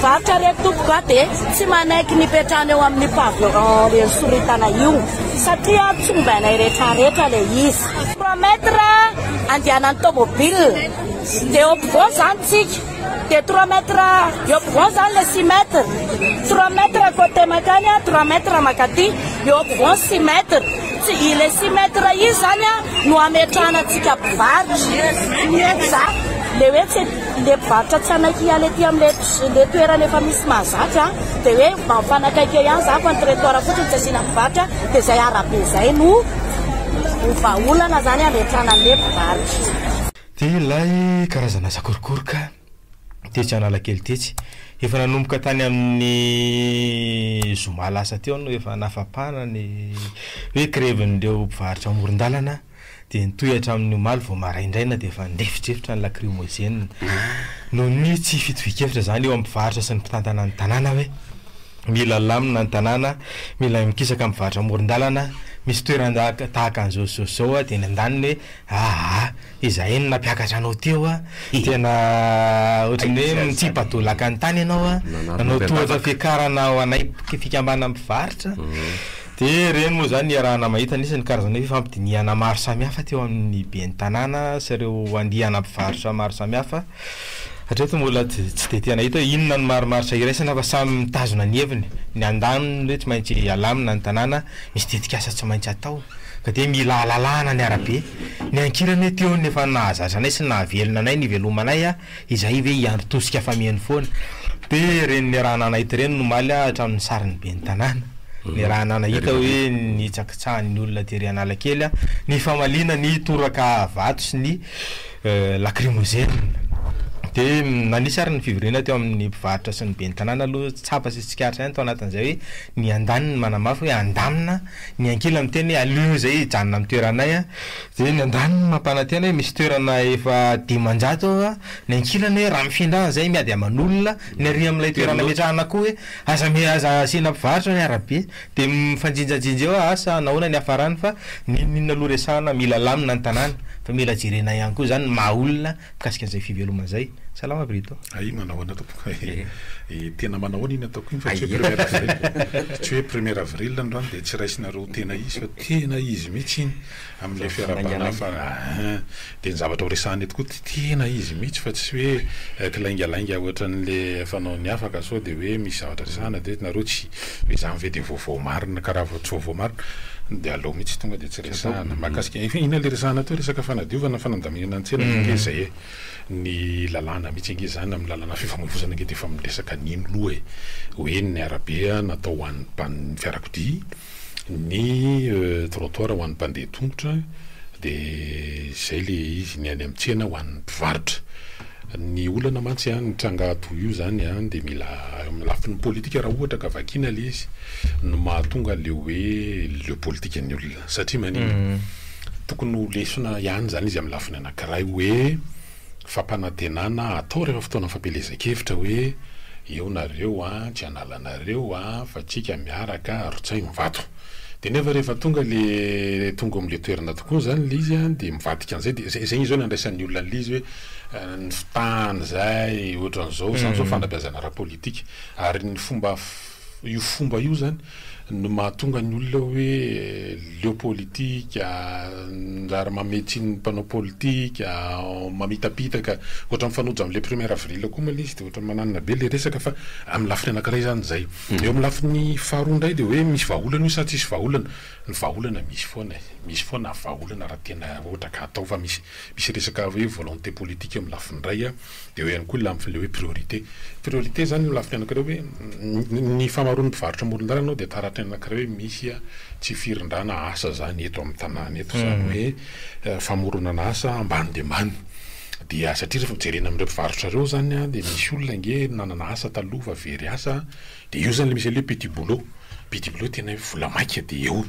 mpivarotra reto tompoko dia tsy manaiky nipetrahana eo amin'ny pavillon reny soritana io satria tsombainay rehetrarehetra le izy 3 metre andianan'ny tomobile dia eo ampovoany zany tsika dia 3 metre eo ampovoany zany le 6 metre 3 metre côté makany 3 metre makaty eo ampovoany 6 metre tsy ile 6 metre izy zany no ametrahanantsika mpivarotra le hoe tsy le mpivarotra tsy anaiky hiala ety amin'le toerana efa misy mahazatra dia hoe mba mifanakaiky ihany za fa ny trottoir fotsiny tsy asiana mpivarotra dia izay arabe izay no vaolana zany ametrahanan'le mpivarotra. Dia ilay karazana sakorokoroka tetsy Analakely tetsy efa nanomboka tany amin'ny zoma lasa teo no efa nafapana ny hoe krevin'ireo mpivarotra amoron-dalana dia nitohatra amin'ny omaly vao maraindraina dia efa ndefitrefitra ny lacrymogène no ny tsy fitovikefitra zany eo amin'ny mpivarotra sy ny mpitantana ny tanàna hoe mila lamina ny tanàna mila mikisaka mivarotra amoron-dalana misy toerana tahaka an'izao dia ny andaniny hoe izahay no nampiakatra anao teo tena ohatrany hoe mitsipatolaka ny tany ianao nanao tohatra fiakarana ho anay fikambana mpivarotra dia reny moa zany iarahana mahita anisany karazana hoe fampidiniana maro samihafa teo amin'ny ben'ny tanàna sy ireo andihana mpivarotra maro samihafa hatreto mbola tsy dia tena hita hoe inona ny maromarotra iraisana fa samy mitazona ny heviny ny andaniny hoe tsy maintsy alamina ny tanàna misy tetikasa tsy maintsy atao ka dia mila alalahana ny arabe ny ankirany teo nefa nahazatra anay sy nahavelona anay ny velomanay izay hoe iandro tosika famiany foana dia reny ny rahana nahita ireny nomaly hatramin'ny sariny ben'ny tanàna ny rahana nahita hoe ny tsakitsahan'ny olona tery Analakely ny famaliana ny toraka vato sy ny lacrymogène dia nanisy ary ny fivorina teo amin'ny mpivarotra sy ny ben'ny tanàna aloha tsapa sy tsikaritra ihany tao anatin'izay hoe ny andaniny manamafy hoe andamina ny ankila miteny hoe alio zay hijanona amin'ny toeranay dia ny andaniny mampanantena hoe misy toerana efa 500 ny ankilany hoe raha mifindra zay miady aman'olona ny ary amin'ilay toerana metrahana koa hoe aza asiana mpivarotra ny arabe dia mifanjinjajinja eo asa nahoana ny hafarany fa ninona aloha resahana mila lamina ny tanàna fa mila jerena ihany koa zany maha-olona mikasika an'izay fiveloma zay. Salama Brito. Ai manahoana tompoko tena manahoana iny ataoko iny fa tsy hoe 1er avril androany dia tsy raisinareo tena izy fa tena izy mihitsy iny amin'ilay fiarabana fa dia ny zavatra ho resahany eto koa tena izy mihitsy fa tsy hoe kilaingalainga ohatran'le fanao ny afaka sao dia hoe misy zavatra resahana dia nareo tsy hoe zany ve dia vaovao marina karaha tsy vaovao marina dia aloha mihitsy tonga dia tsy resahana mahakasika ina le resahana teo resaka fanadiovana fanandaminana an-tsena nge zay ny lalàna mihitsy nge zany amin'ny lalàna fifamoivoizana nge dia efa miresaka nino loha hoe ny arabe natao ho an'ny mpan'ny fiarakodia ny trottoir ho an'ny mpandeha tongotra dia zay le izy ny any amin'ny tsena ho an'ny mpivarotra ny olana mantsy ny trangato io zany dia mila lafin'ny politika raha ohatra ka vakina le izy no mahatonga le hoe le politika ny olona satria manino tokony ho lesona ihany zany izy amin'ny lafiny anankiray hoe fampanantenana atao rehefa fotoana fampelezan-kevitra hoe eo nareo tsy analanareo fa tsika miaraka rotsay mivato dia nefa rehefa tonga le tonga amin'le toerana tokoa zany le izy dia mivadika an'izay dia zay izy zao ny andraisan'ny olona le izy hoe ny fitany zay ohatran'izao zany zao fanabeazana ara-politika ary ny fomba io zany no mahatonga ny olona hoe leo politika njary mametsy ny mpanao politika mamitapitaka ohatra mifanojo amin'le 1er avril koa mala izy dia ohatra mananina be le resaka fa amin'ny lafiny anankiray zany zay eo amin'ny lafiny faharoa indray dia hoe misy vahaolana io sa tsisy vahaolana ny vahaolana misy foana vahaolana raha tena ohatra ka atao fa misy resaka hoe volonté politique amin'ny lafiny iray dia eo ihany koa lamfin'le hoe priorité zany eo lafiny anankiray hoe ny famaroan'ny mpivarotra amoron-dalana dia taratra anankiray hoe misy tsy firindrana asa zany eto amin'ny tanàna eto zany hoe famoronana asa ambany dia ambany dia satria rehefa mijerena amin'ireo mpivarotra reo zany dia misy olona nge nanana asa taloha fa very asa dia eo zany le misy le petit boulot tena hoe vola maika dia eo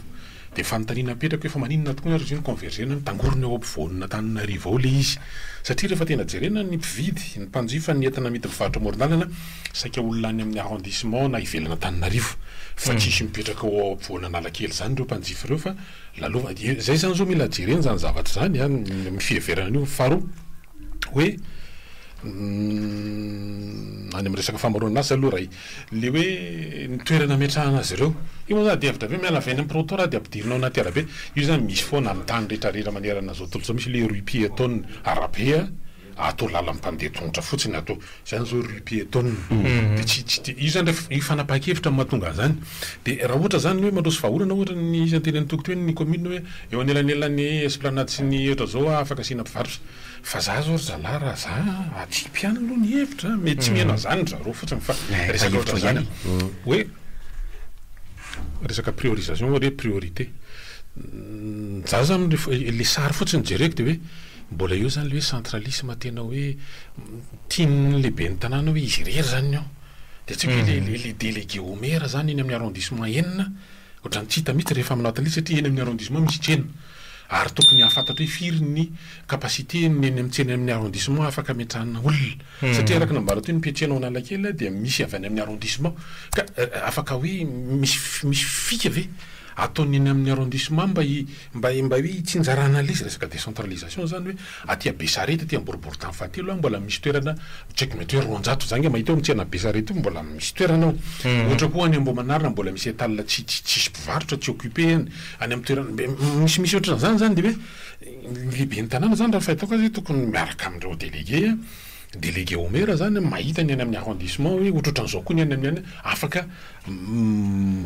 dia fanontaniana petraka hoe fa maninona tokoa ary izy ny convergena tangorona eo ampovoanina Tananarivo ao le izy satria rehefa tena jerena ny mpividy ny mpanjifa ny entana mety mivarotra amoron-dalana saika olona any amin'ny arrondissement na ivelana Tananarivo fa tsisy mipetraka ao ampovoana Analakely zany ireo mpanjifa ireo fa lalova zay zany zao mila jerena zany zavatra zany ny fieverana io faharoa hoe any am'resaka famarona azy aloha ray le hoe nitoerana metrahana azy ireo io moa zany devitra be miala vainy am'protora de ampidirinao anaty arabe io zany misy foana amin'ny tany rehetrarehtra manerana zao tontolo zao misy le rue piétonne arabe atao lalam-pandeha tongotra fotsiny atao zany zao rue piétonne de tsy io zany io fanapakevitra mahatonga zany de raha ohatra zany hoe mandroso vahaolana ohatra ny isan-teny tokotry hoe ny commune hoe eo anelanelan'ny esplanade sy ny ohatra zao afaka asina mpivarotra fa za zao zalahy raha za aty mpiana aloha ny hevitra mety tsy mihaina zany zareo fotsiny fa resaka ohatra zany hoe resaka priorisation hoe priorité za zany le sary fotsiny jereko de hoe mbola eo zany le hoe centralisme tena hoe tiany lehibe ny tanàna hoe izy rery zany ao de tsy hoe le délégué au maire zany eny amin'ny arrondissement enina ohatrany tsy hita mihitsy rehefa aminao talisy satria eny amin'ny arrondissement misy tsena ary tokony hafantatra hoe firy ny capacité ny eny amintsena amin'ny arrondissement afaka ametrahana olona satria araka nambara toy ny petrenao analakely dia misy avy any amin'ny arrondissement ka afaka hoe misy fika ve ataony eny amin'ny arrondissement mba hoe tsinjarana l'izy resaka décentralisation zany hoe aty Besarety aty amboribory tany fahatelo mbola misy toerana tsaiky mety hoe 200 zany mahita eo mitsena Besarety io mbola misy toerana ohatra koa any Amboamanarina mbola misy étale tsisy mpivarotra tsy occupé any amin'ny toerana misy ohatran'izany zany de hoe lehibe ny tanàna zany raha fahitako azy tokony miaraka amindreo délégué au maire zany mahita ny any amin'ny arrondissement hoe ohatran'izao koa ny any amin'ny afaka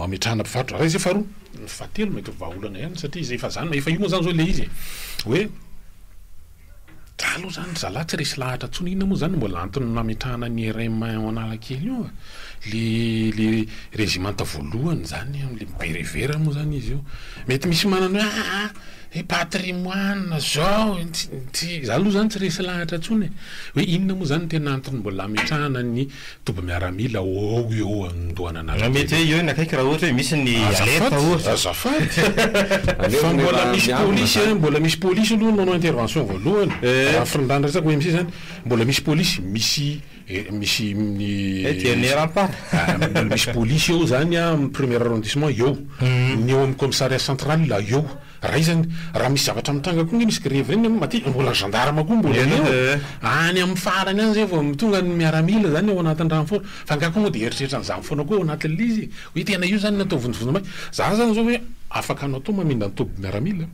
ametrahana mpivarotra raha izy faharoa fahatelo mety vahaolana ihany satria izy efa zany efa io moa zany zao le izy hoe dra aloha zany zalahy tsy resy lahatra tsony inona moa zany mbola antony nametrahana ny RM Analakely io le régimenta voalohany zany le berevera moa zany izy io mety misy manana hoe patrimoine zao za aloha zany tsy resy lahatra tsony hoe inona moa zany tena antony mbola ametrahana ny toba miaramila eo andohanana mety hoe eo nakaiky raha ohatra hoe misy ny alerte ohatra azafady fa mbola misy polisy aloha manao intervention voalohany raha firindrandra resaka hoe misy zany mbola misy polisy misy dernier rempart misy polisy eo zany premier arrondissement eo ny eo amin'ny commissariat central la eo raha izany raha misy zavatra mitranga koa misy grève reny maty mbola gendarme koa mbola eo any amin'ny farany any zay vao mitonga ny miaramila zany ao anatin'ny rano foana fa ngako moa de eritreritra n'izany foana koa ao anatin'le izy hoe tena io zany natao vonjovonjomay za zany zao hoe afaka anao tao mamindra ny toby miaramila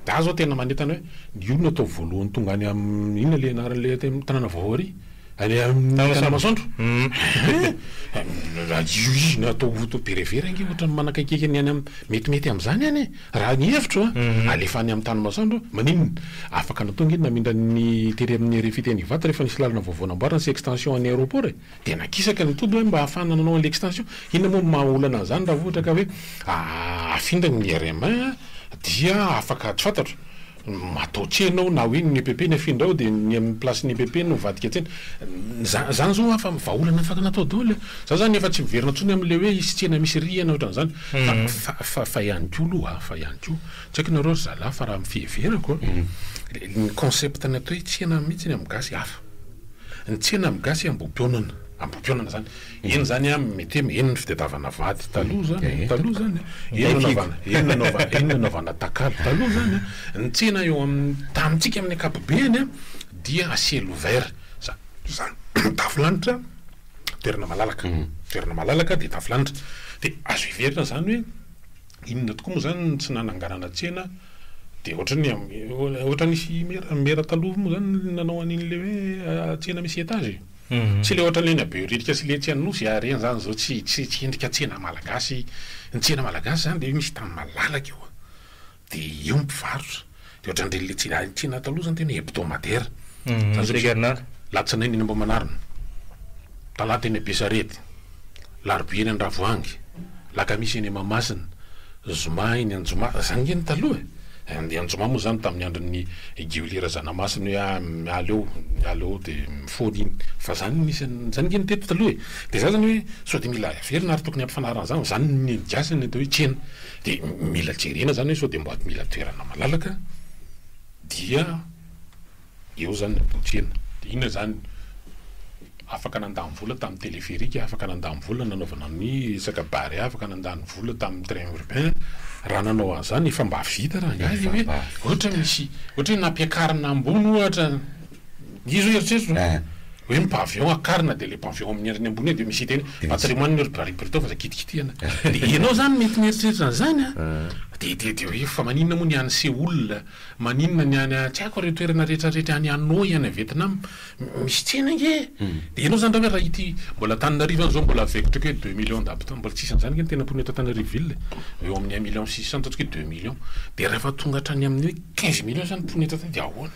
da zao tena manetana hoe io natao voalohany tonga any amin'ny inona le anaran'le tanàna vahoary any amin'ny tanamasoandro io izy natao berevera nge ohatra manakaikaiky ny any metimety am'izany any raha ny hevitro alefa any amin'ny tanamasoandro maninona afaka natao nge namindra ny tery amin'ny refiteny vata rehefa nisy lalana vaovao namboarana sy extension any aéroport de nakisaka nytody hoe mba ahafana nanao an'le extension inona moa mahaolana zany raha ohatra ka hoe afindra ny RM dia afaka tsy fantatro matao tsenao na hoe ny EPP ny afindra ao de ny amin'ny place ny EPP no vadika tsena zany zao afa vahaolana afaka natao daholo za zany efa tsy miverina tsony am'le hoe isy tsena misy riana ohatran'izany fa ihany ko aloha fa ihany ko tsy haiko nareo zalahy fa raha mifiheverako ny concept natao hoe tsena mihitsy ny amin'ny gasy hafa ny tsena amin'ny gasy ambopionana zany eny zany mety eny ny fitadiavana vady taloha zany eny nanaovana takalo taloha zany ny tsena eo tamitsika amin'ny ankapobeny dia ciel ouvert zany tafilanitra toerana malalaka de tafilanitra de azo iverina zany hoe inona tokoa moa zany tsy nananganana tsena de ohatra nisy mera taloha moa zany nanao an'in'le hoe tsena misy étage tsy le ohatra leny beoririka sy le tsena nosy reny zany zao tsy endrika tsena malagasy ny tsena malagasy zany de misy tany malalaka eo de eo mpivarotra de ohatran'reny le tsena taloha zany tena hebdomadaire latsinainy eny Amboamanarina talata eny Besarety larobia eny Andravoangy lakamisy eny Mahamasina zoma eny Anjoma zany eny taloha andeha Anjoma moa zany tamin'ny andron'ny Giolira Zanamasina hoe miala eo de mifony iny fa zany misy zany ngeny teto taloha de za zany hoe sao de mila averina ary tokony ampifanarana zany zany ny gasany atao hoe tsena de mila jerena zany hoe sao de mba mila toerana malalaka dia eo zany natao tsena de inona zany afaka nandany vola tamin'ny téléphérique afaka nandany vola nanaovana ny sakabary afaka nandany vola tamin'ny train urbain raha nanao an'izany efa mba vita raha ngazy hoe ohatra misy ohatra hoe nampiakarina ambony ohatra izo eritreritro hoe pavion akarina de le pavion amin'ny ariny ambony de misy teny patrimoine urbain fa kitikitihana de ianao zany mety mieritreritra zany de hoe fa maninona moa ny any Séoul maninona ny any tsy haiko reo toerana rehetrarehetra any Hanoi any Vietnam misy tsena nge de ianao zany raha ity mbola Tananarive zao mbola avec que 2 millions d'habitants mbola tsisy zany ny tena pony eto Tananarive ville eo amin'ny 1 million 600 que 2 millions de rehefa tonga hatrany amin'ny 15 millions zany pony eto de ahoana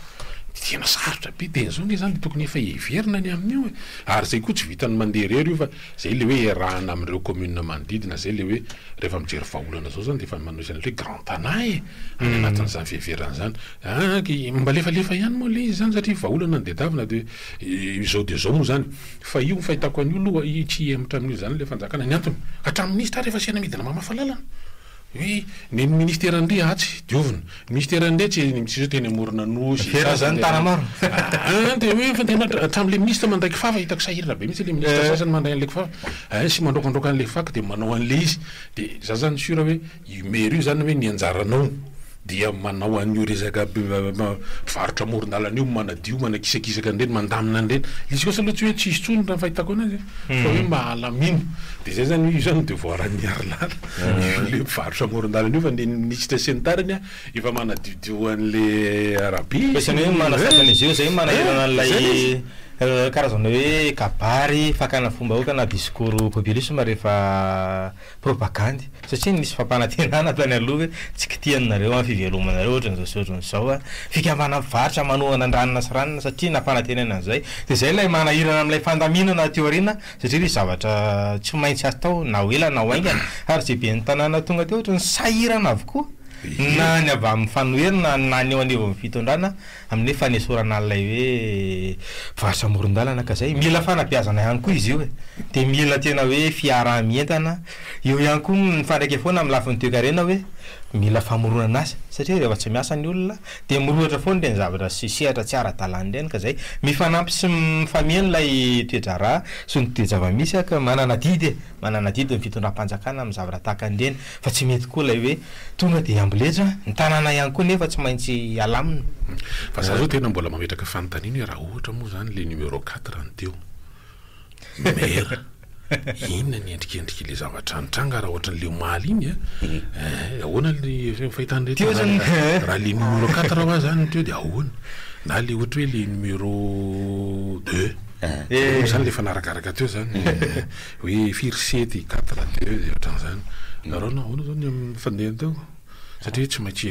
tena sarotra be de zao nge zany de tokony efa everina ny amin'io ary zay koa tsy vitany mandeha rery io fa zay le hoe rahana amin'ireo commune manodidina zay le hoe rehefa mijery vahaolana zao zany de efa manao izany hoe grand tanay any anatin'izany fiheverana zany mba lefalefa ihany moa le izy zany satria vahaolana ny dedavina de zao de zao moa zany fa io fahitako an'io aloha tsy emitra amin'io zany le fanjakana ny antony hatramin'ministra rehefa siana midina mamafa lalana oui ny ministère ndre atsy diovina ministère ndre tsy teny amorona nosy zany tanamaro de hoe fa tena hatramin'le ministre mandraiky fafa hitako sahirana be mihitsy le ministre sasany mandray an'le fafa sy mandrokandroka an'le faka de manao an'le izy de za zany sura hoe maire io zany hoe ny anjaranao dia manao an'io resaka varotra amoron-dalana io manadio manakisakisaka andreny mandamina andreny izy kosa aloha tsy hoe tsisy tsony raha fahitako anazy fa hoe mahalamino de zay zany io zany devoiran'ny arlala le varotra amoron-dalana io fa ny ministre sy ny tariny efa manadiodio an'le arabe pesany hoe manasatana izy io zay manahirana an'lay karazana hoe kabary fakana fomba oka na discours populisme rehefa propagande satria nisy fampanantenana tany aloha hoe tsy kitianareo amin'ny fivelomanareo ohatran'izao fikamana varotra manohana andranona sy ranona satria nampanantenana an'izay de zay lay manahirana amin'ilay fandaminana teoriana satria ry zavatra tsy maintsy atao na ho ela na ho aingana ary zay be ny tanàna tonga teo ohatrany sahirana avokoa na ny avy amin'ny fanoherina na ny eo anevo amin'ny fitondrana amin'ny fanesorana an'ilay hoe varotra amoron-dalana ka zay mila fanabeazana ihany koa izy io de mila tena hoe fiarah-mientana eo ihany koa mifandraika foana amin'ny lafiny toe-karena hoe mila famoronana azy satria rehefa tsy miasa ny olona de mirohatra foana reny zavatra sy sehatra tsy ara-dalana reny ka zay mifanampy sy mifamiany lay toedrara sy ny toe-java-misy ka manana didy ny fitondram-panjakana amin'ny zavatra tahaka an'ireny fa tsy mety koa lay hoe tonga de amboletra ny tanàna ihany koa nefa tsy maintsy alamina fa za zao tena mbola mametraka fanontaniana hoe raha ohatra moa zany le numéro 4 ny teo maire inona ny endrikendriky le zavatra anitranga raha ohatra n'le maly iny ahoana le fahitany raha le numéro 4 raha hoa zany teo de ahoana na le ohatra hoe le numéro 2 zany le fanarakaraka teo zany hoe firy 7 4 teo de ohatran'izany nareo na ahoana zao ny amin'ny fandeha teo satria tsy maintsy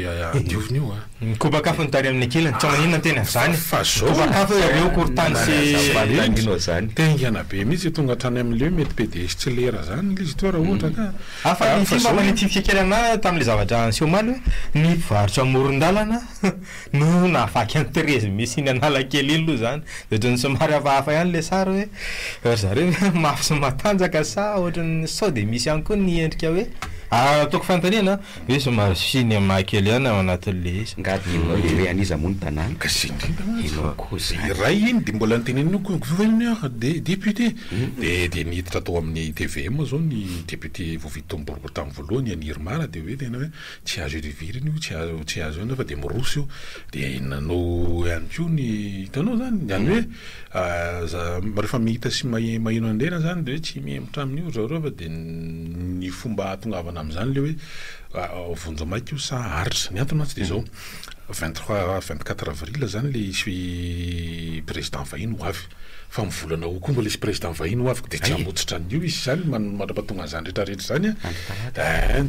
diovina io mikobakafo ny tary amin'ny akilany tsy maninona tena zany fa zao kobakafo ireo kortany sy zany tengana be mihitsy tonga hatrany amin'le mety PDS tsy lera zany izy to raha ohatra ka afa fomba manitifika kely ana tam'le zavatra anseho maly hoe ny varotra amoron-dalana no nahafaky any Thérèse misy iny analakely iny aloha zany de ohatrany somary hafahafa ihany le sary hoe zareo mafy sy matanjaka sa ohatrany sao de misy ihany koa ny endrika hoe ataoko fanontaniana hoe somary cinéma kely ihany ao anatin'le izy ngady aniza mony tanàna ka sy indrindra ray iny de mbola nytenenina gouvernement de député de niditra tao amin'ny TVM zao ny député Vovitomborogo tamin'ny voalohany aniry mara de hoe tena hoe tsy azo iriviriny io tsy azo ina fa de mirosy io de nanao ihany koa ny hitanao zany ihany hoe rehefa mihita sy maheno andrena zany de hoe tsy miemotra amin'io zareo fa de ny fomba tongavana amin'izany le hoe vonjy maika io sa aritra ny antony mantsy de zao 23-24 avril zany le isy président vahiny ho avy fa mivolana ho koa mbola isy président vahiny ho avy de tsy hamotsitra an'io izy zany mandrapatonga an'izany rehetrarehetra zany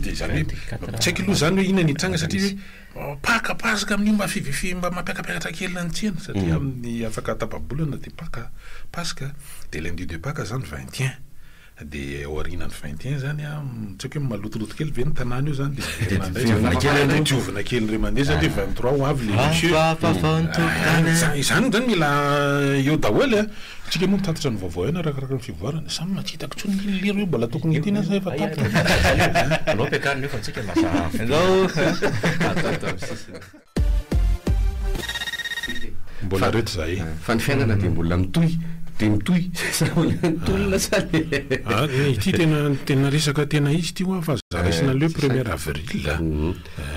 de zany hoe tsy haiko aloha zany hoe inona nitranga satria hoe pakapasaka amin'io mba mampiakapiakatra kely na ny tsena satria amin'ny afaka tapabolana de pasika de lundi de Pâques zany 21 de aoriana ny 21 zany tsy haiko hoe malotoloto kely ve ny tanàna io zany de diovina kely re mandeha zany de 23 ho avy le monsieur zany mila eo daholo tsika moa mitantatra ny vaovao ena rakaraka ny fivoarana samy matsitako tsony lero io mbola tokony itiana sa efa tapitra anao ampiakarina io fa tsika lasa mbola reto zay fa ny fiainana de mbola mitohy de mitoy tolona zany ity tena resaka tena izy ty ho fa zaraisina leo premier avril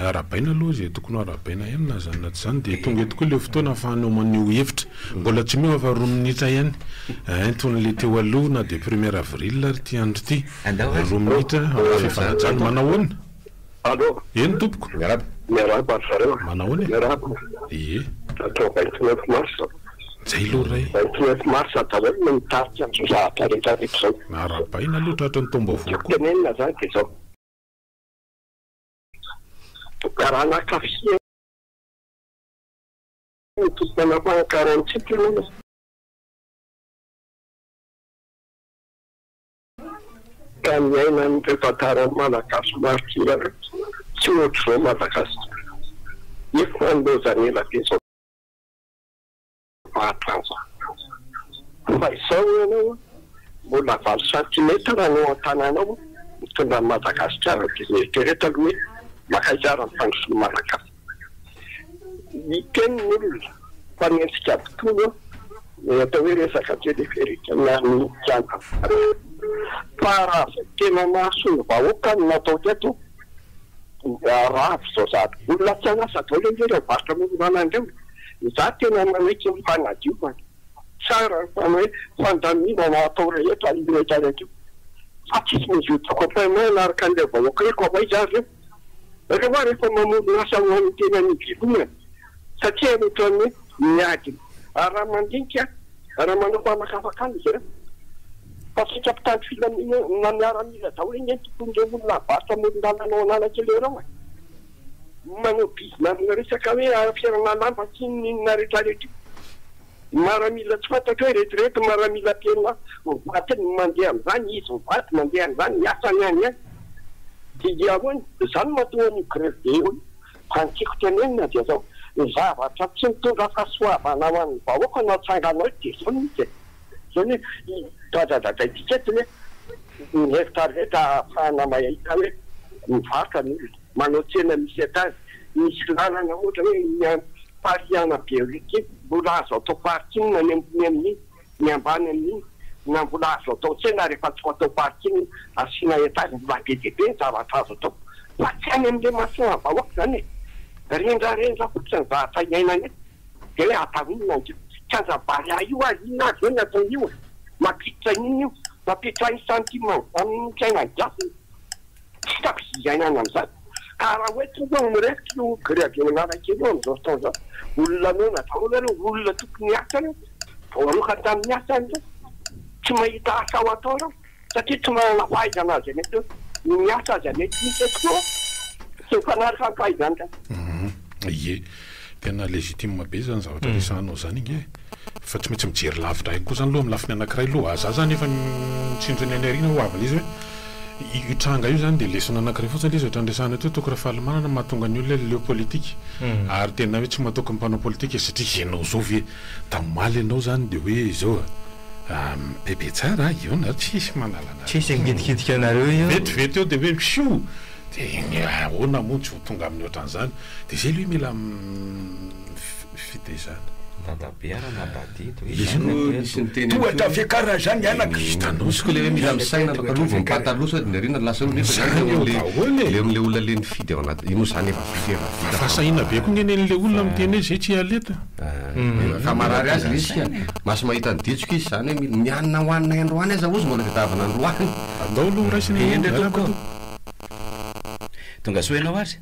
arabaina aloha zay tokony arabaina ihany na zany naty zany de tonga tokoa le fotoana afahanao maneho hevitra mbola tsy meo fa 2 minitra ihany antony le teo aloha na de premier avril ary ty andro ty 2 minitra fifanajany manahoana allo eny tompoko miarahaba zareo manahoana miarahaba atao 29 mars zay lo ray 29 mars atao hoe mitarika amin'ny zahatra rehetra rehetra zao arabaina aloha tratra ny tombo avoko tenenina zany de zao raha nakafia tompona fankarantsika no ka miaina ny repatarany malagasy martyra tsy ohatry zao Madagasikara iko andozany ela be zao mahatranza fa izao ianao mbola 20 centimetre no an-tananao mitondra ny Madagasikara de mieritreretra aloha hoe makaizara ny fandrosoany malagasy miteny ny olona fa mientsika bitono atao hoe resaka teleferika miarny kiana fa raha tena mahasolo vahoaka no natao teto ravo zao zady olona tsy anasa atao lenjera varotra moronanandreo za tena manaika mifanadiovana tsara fa hoe fandamina na atao rehetra rehetra rehetra fa tsisy misy tokopana araka an'ilay vahoaka eko avay zareo rehefa rehefa mamono asa hoan'ny tena nivilomana satria ohatrany hoe miady ary raha mandinika raha manao famakafakany zareo fa sika mpitandro filamina miaramila daholo iny tokony olona varotra moronananao ananak'elereo manao bizina resaka hoe fiarana lamba tsy ninona rehetrarehetra maramila tsy fantatra hoe rehetrarehetra maramila tena vatiny mandeha amin'izany izy mivaty mandeha amin'izany miasany any any dia ahoany zany mahatonga ny grève de eo fa ntiako tenenina dia zao zavatra tsy mitondra fahasoavana ho an'ny vahoaka no atsanganao dia zao misy zany hoe dadadada etikety hoe nyhevitra rehetra ahafahana mahita hoe mivarotra ny olona manao tsena misy etazy misy lalana ohatra hoe pariana be rike mbola azo atao parking na ny amin'ny ny ambany amin'iny na mbola azo atao tsena rehefa tsy atao parking asina etazy mbola be dia be ny zavatra azo atao fa tsy any amin'le masina vahoaka zany rendrarendra fotsiny zavatra iainany dia hoe ataonina ndio tsy anjabary io azy ina azy hoe ny atao io mampiditra iny io mampiditra ny sentiment amin'ny tsaina gasy tsy tapiziainana amin'izany ka raha hoe tonga miresika io grève manaraka eo amin'izao fotoana zao olona nona daholo aloha olona tokony asa reo voaroka tamin'ny asa an'izao tsy mahita asa ao atao reo satria tsy manana fahaizana azy mety hoe miasa azy mety misy tokoa tsy mifanaraka ny fahaizana zany ie tena légitime be zany zavatra resanao zany inge fa tsy maintsy mijery lavitra koa zany loha milafiny anankiray loha za zany efa mitsindrony any arina ho avana izy hoe itranga io zany de lesona anankiray fotsiny izy ohatran'resahana teo toko raha fahalamanana mahatonga ny olona leo politika ary tena hoe tsy mahatoka mpanao politika satria ianao zao ve tamaly ianao zany de hoe zao bebe tsara io na tsisy manalana tsisy ngidikidiky anareo io vetivety eo de hoe fio de ahoana moa tsy ho tonga amin'ny ohatran'izany de zay loha mila fitezana dadabearana tohatra fiakara zany anaka hitanao izy koa le hoe mila misaina aloha mipataloha sady ny arina lasa le am'le olona le nifidy ao anaty ino zany efa vita fasahina be koa ngenen'le olona miteny hoe zay tsy aleta fa marary azy le izy maso mahita ny ditsika izy zany hoe mianina hoanina androany aza ozy mbola fitavana androany andao aloha raisiny endretoko tonga soenao azy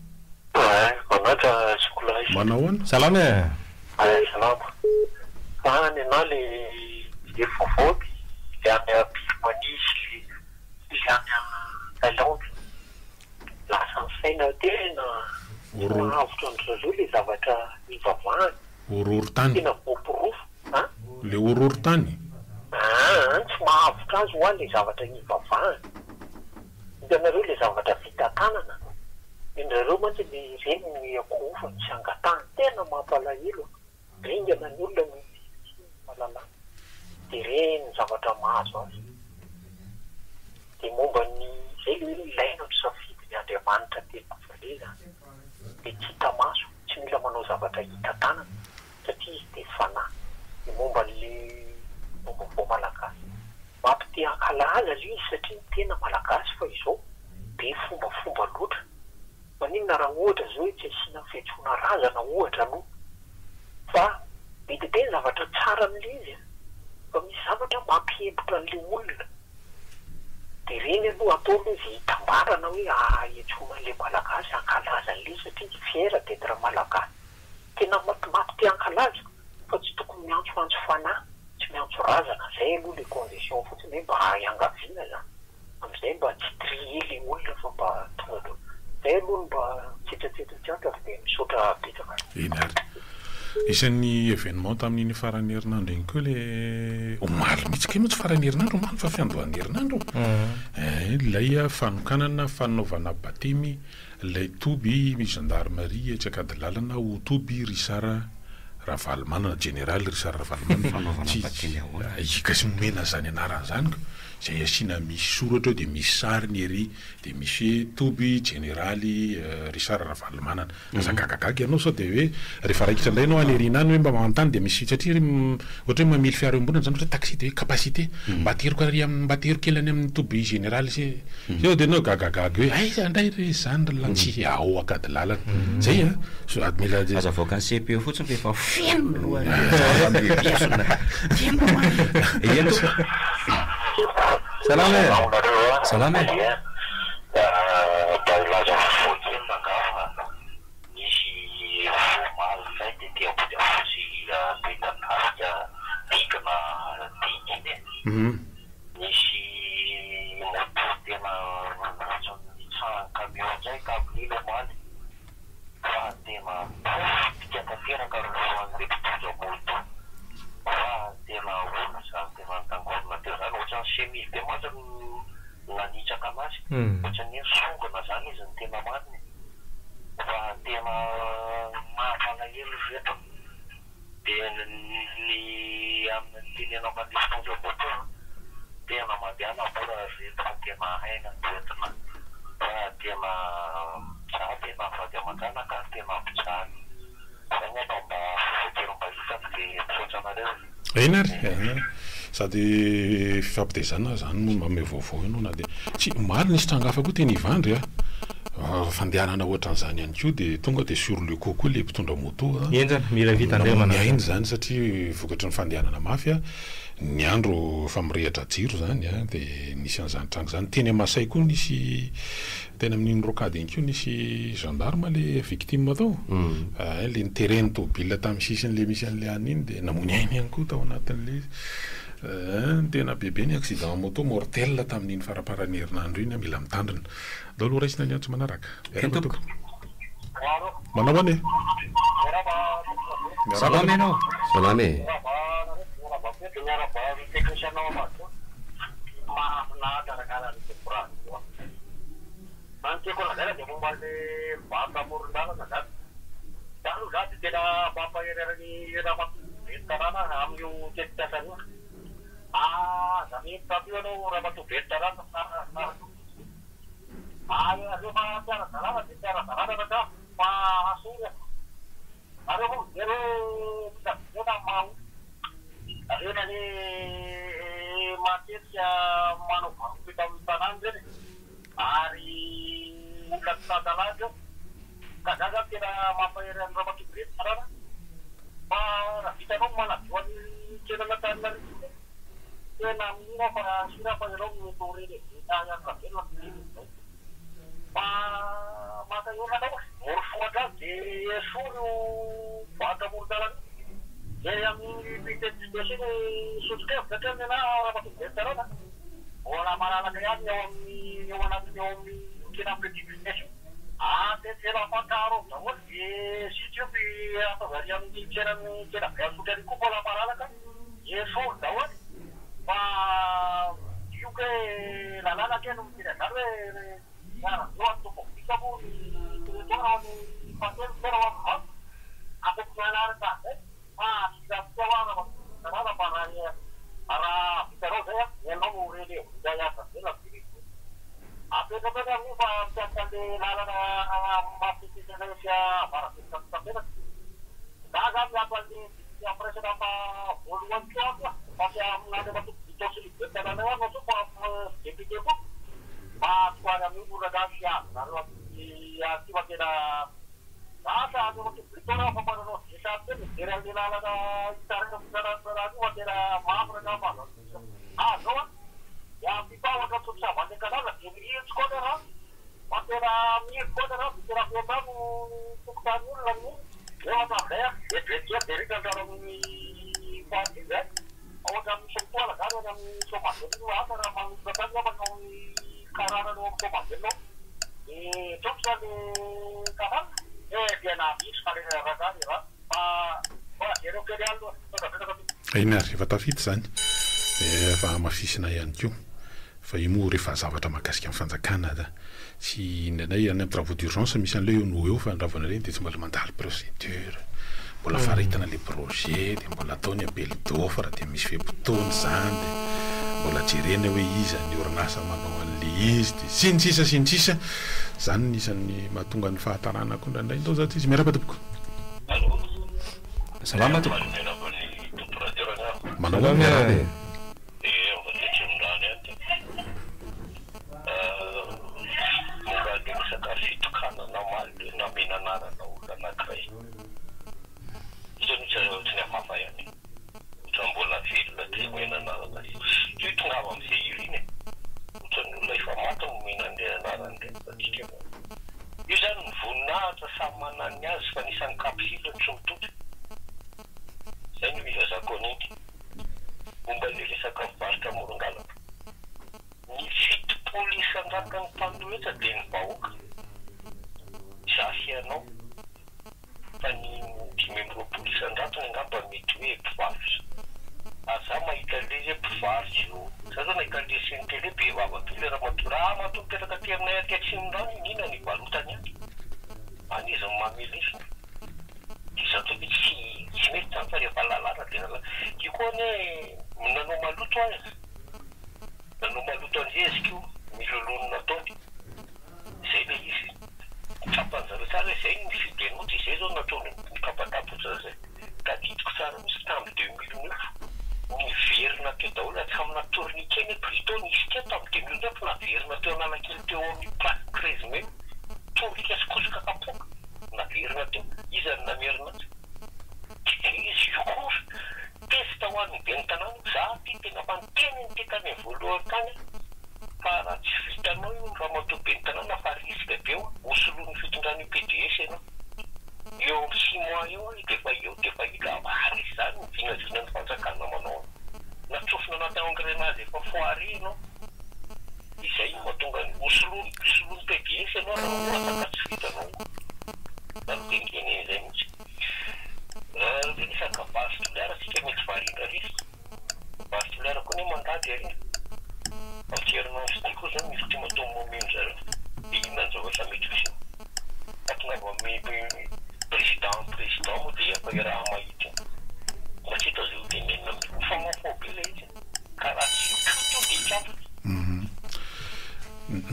manatra sokolay manao ana salama salama fa nena le fovoky le any apimanisy le any Thaïlande lasa saina tena mahavitra an'izao le zavatra ivavahany ororo-tany tena voaporofo le ororo-tany tsy mahavitra azy ho any le zavatra ivavahany hitanareo le zavatra vita-tanana indrareo mantsy le reny ny akofa ny sangatany tena mampalahelo ringana ny olona ny malala de reny zavatra mahazo azy de momba ny zay le ilaina ny safidy ny Andriamanitra tena valeza de tsy hita maso tsy mila manao zavatra hita tanana satria izy de fanahy de momba le momba inona raha ohatra zao hoe tsy asiana fiantsoana razana ohatra aloha fa mety be ny zavatra tsara amin'ilay izy fa misy zavatra mampiempotra an'ilay olona dia reny aloha atao aloha izay hitambarana hoe iantsoana an'ilay malagasy ankalaza an'ilay satria fiera tetra malagasy tena matimaty te ankalaza fa tsy tokony miantsoantso fanahy tsy miantso razana zay aloha le condition fotsiny hoe mba hiangaviana zany amin'izay mba tsy trie le olona fa mba tonga do zay aloha mba tsitratsetratsiatra dia misaotra betsaka eny ary isan'ny événement tamin'iny farany herinandro iny koa le omaly mihitsy ke moa tsy farany herinandro omaly fa fiandohan'ny herinandro ilay fanokanana fanaovana batemy ilay toby misy gendarmerie tsy akady lalana ho toby risara Ravalomanana général Richard Ravalomanana ika sy momena zany anaran'izany zay asiana misy soratra dia misy sariny ery dia misy toby généraly Richard Ravalomanana azagagagaga ianao sao dia hoe rehefa raikitra indray ianao any erinany hoe mba manontany dia misy satria ohatra hoe mamily fiara embonana zany ohatra taxi dia hoe capacité mba atero kely any amin'ny toby généraly sy eo dia anao gagagaga hoe aiza indray re zany lantsy ao akady lalana zay mila aza voaka CPE fotsiny rehefa feno salame salame Baolaza fotsy mangafa nisy fomaly zay dia dia ambody afotsy betanarika dikana dikiny nisy moto tena camion zay ka amin'iny omaly fa tena tikatateraka roan'le mpitondra moto fa tena olona zany tena tangorona teo zany ohatrany chemise be moa zany nanitsaka anazy ohatrany hoe songana zany izy ny tena mariny fa tena mahampalahelo rehetra dia ny amin'ny tenenao ka le mpitondra moto tena mandeana bora rehetra tena haina toetina fa tena za tena avady aman-janaka tena mpitsany zay ny atao mba foterom-bahitany dia misaotranareo eny ary sady fifampitezana zany no mame vaovao ianao na dia tsy maro nisy trangafa koa teny ivandry fandehanana ohatran'izany ihany koa dia tonga dia sur le coup koa le mpitondra moto enjana mila vita miainy zany satria vokatry ny fandehanana mafy ny andro fa mirehatra jiro zany dia nisy an'izany trango zany teny Amasay koa nisy tena amin'iny rokady iny koa nisy gendarme le victime tao le nitereny tobile tamin'ny sisiny le misy an'le an'iny dia namony ainy ihany koa tao anatin'le tena bebe ny accident moto mortel tamin'iny faraparany herinandro iny mila mitandrina dao aloha raisina ny antso manaraka manao ane salame anao salame Zamit tapi ano rapat tu veteran ayo cara salah ada pasur ada pun kita mau ada nanti market ya manufaktur kita tanam jadi hari kata lagi kadang kita mampairan rapat tu veteran kita mau mana jual kita letak lagi na mira para sira para lo motori de ya ka la mata yo na foda de suru pada murdalan ya mi pite de suske kata na apa tu terana ora mara la kaya ni wana ni kina peti business te tera pataro no e sitio bi apa varian ni kera ya sudah di kupola para la kan yeso dawat juga la que no quiere sabe ya no tu poquito muy todo ni pasar pero a funcionar si la lleva nada para pero ya no murió ya la a pesar de que va a de la más diferencia para que también daga ya cual ya presenta para volver a pasar nada más karena no suka DPD pun para minggu redaksi lalu iny rehefa tafity zany efa mafisina ihany koa fa imo rehefa zavatra mahakasika amin'ny fanjakana da sy indraindray any amin'ny travaux d'urgence misy an'le no eo fa andravana reny de tsy mbola mandalo procédure mbola faritana le projet de mbola ataony appel d'offre de misy fepotoany zany de mbola jerena hoe iza ny orinasa manao an'le izy de sinitsisa zany nisan'ny mahatonga ny fahatarana koa ndraindray ndao za izy miarapa tompoko salama tompoko manao miarabe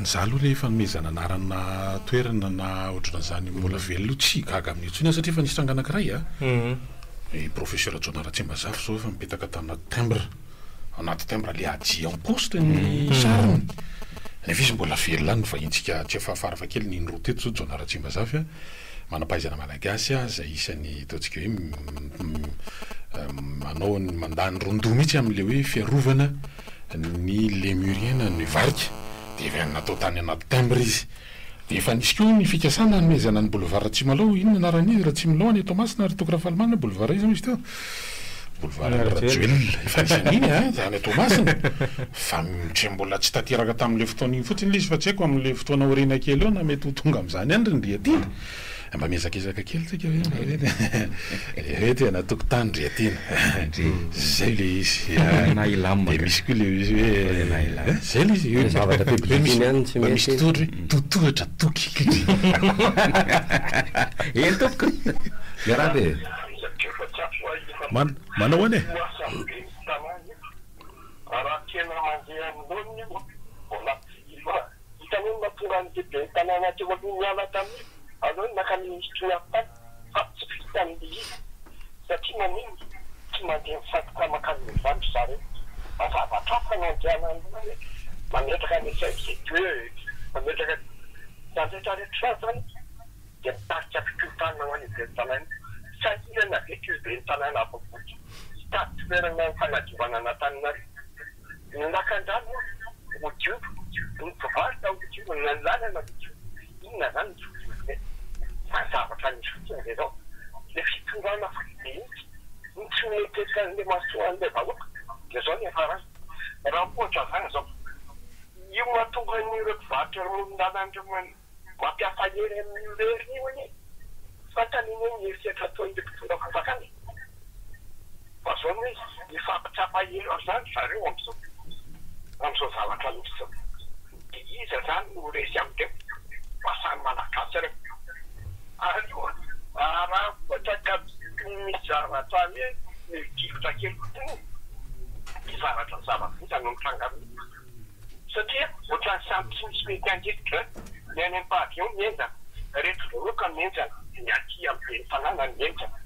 za aloha le fanomezana anarana toerana na ohatrana zany mbola velona tsy gaga amin'io tsiny satria fa nisy tranga anankiray professeur John Ratsimbazafy zao efa mipetaka tamina timbre anaty timbre le aji en poste ny sarony nefa izy mbola velona ny vahintsika tsy efa farafa kely ny roa teto zao John Ratsimbazafy manampahaizana malagasy zay isan'ny ataontsika hoe manao ny mandany rondo mihitsy amin'le hoe fiarovana ny lémurienne ny varika de efa natao tany anaty timbre izy de efa nisy koa ny fikasana nomezana ny boulevard Ratsimalao inona anarany izy Ratsimalao ny Tomasina ary Tokarafalimana boulevard izy misy teo boulevard Rajoelina efa isan'iny zany Tomasina fa tsy mbola tsy tateraka tamin'le fotoana iny fotsiny le izy fa tsy haiko amin'le fotoana orena kely eo na mety ho tonga amin'izany andry ny riatina mba miezakizaka kely tsika hoe tena tokotany riatina zay le izy de misy koa le izy hoe zay le izy misy tory totohatra tokikitry eny tompoko miarabe manao ane allora nakami studiata fatto standi satria non ci mantiene fatto come cambio fatto sare ma fa troppo non c'è ma mi ha detto che sei tu ma mi ha detto che rehetrarehetra zany dia mitarika fikotana ho any ivelany tanàna sahirana veky izy be ny tanàna afaboky tady toerana fanadiovana Antananarivo ny lakan-drano odio ny mpivarotra odio ny lalana odio inona zany ny zavatra nisy fotsiny zay zao le fitondrana fidehitsy ny tsy meteka an'le masoan'le vahoaka dia zao ny afarany raha mpohatra zany zao io mahatonga n'ireo mpivarotra romondalandreo mampiasa hery amin'ny lery io anie fantaniny hoe mieritreritra ataon'le mpitondra fafakany fa zao hoe mifampitsapa hery zany zareo am'izao zavatra misy zao dia iza zany no resy am'ireo fa samy malagasy reo ary io raha ohatra ka misy zavatra hoe midifotra kely koa ny zavatra no mitrangaminy satria ohatrany samy tsy misy mety angiditra ny any am-pahavion mienjana rehetra vahoaka mienjana ny aty amin'ny tanàna ny mienjana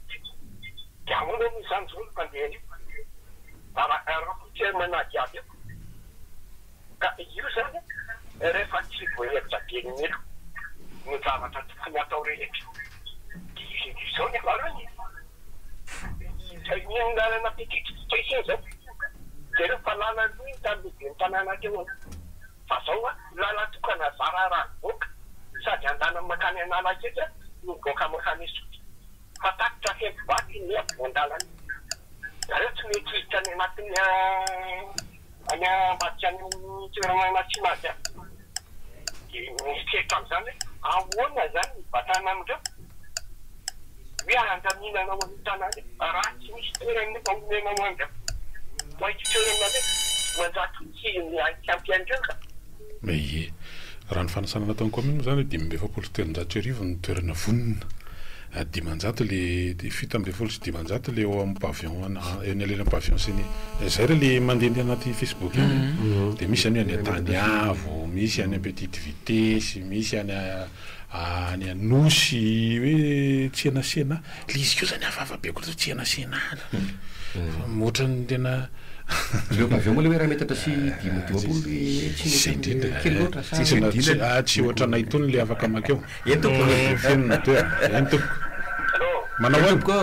dia ahoana moa izany zao no mandeha an'io raha tsy manady aby eo ka io zany rehefa tsy voahevitra be ny elo ny zavatra tokony atao rehetra dia izao ny afarany ny lalana pitititra isiny zao dia rehefa lala ny tamibe ny tanàna teo fa zao lala tokana zara raha voaka sady andana makany anala ketra no voaka makany soty fa takitra hempivaky ny avondalany zareo tsy mety hiditra any anatin'ny any ambadika ny toerana tsy mazy a dia misy ketra am'izany hoe ahoana zany mibatana amindreo hoe andaminana ao amin'ny tanàna raha tsy misy toerana nefa omena ao andreo mahity toerana hoe manjato tsy ampiandreo ka ie raha ny fanasana nataony commune zany 5,7 ny toerana vonina 10 le fito am'le folo sy 10 le eo amin'ny pavion eny alena pavion sy ny zay re le mandehandeha anaty Facebook dia misy any any Taniavo, misy any Petite Vitesse, misy any Anosy hoe tsenasena le izy keo zany afavabe koa tsenasena motrany tena le pavion moa le hoe raha metatra sy 10 tsy ohatranay tony le afaka makeo entoko fenina toera entoko manao any ko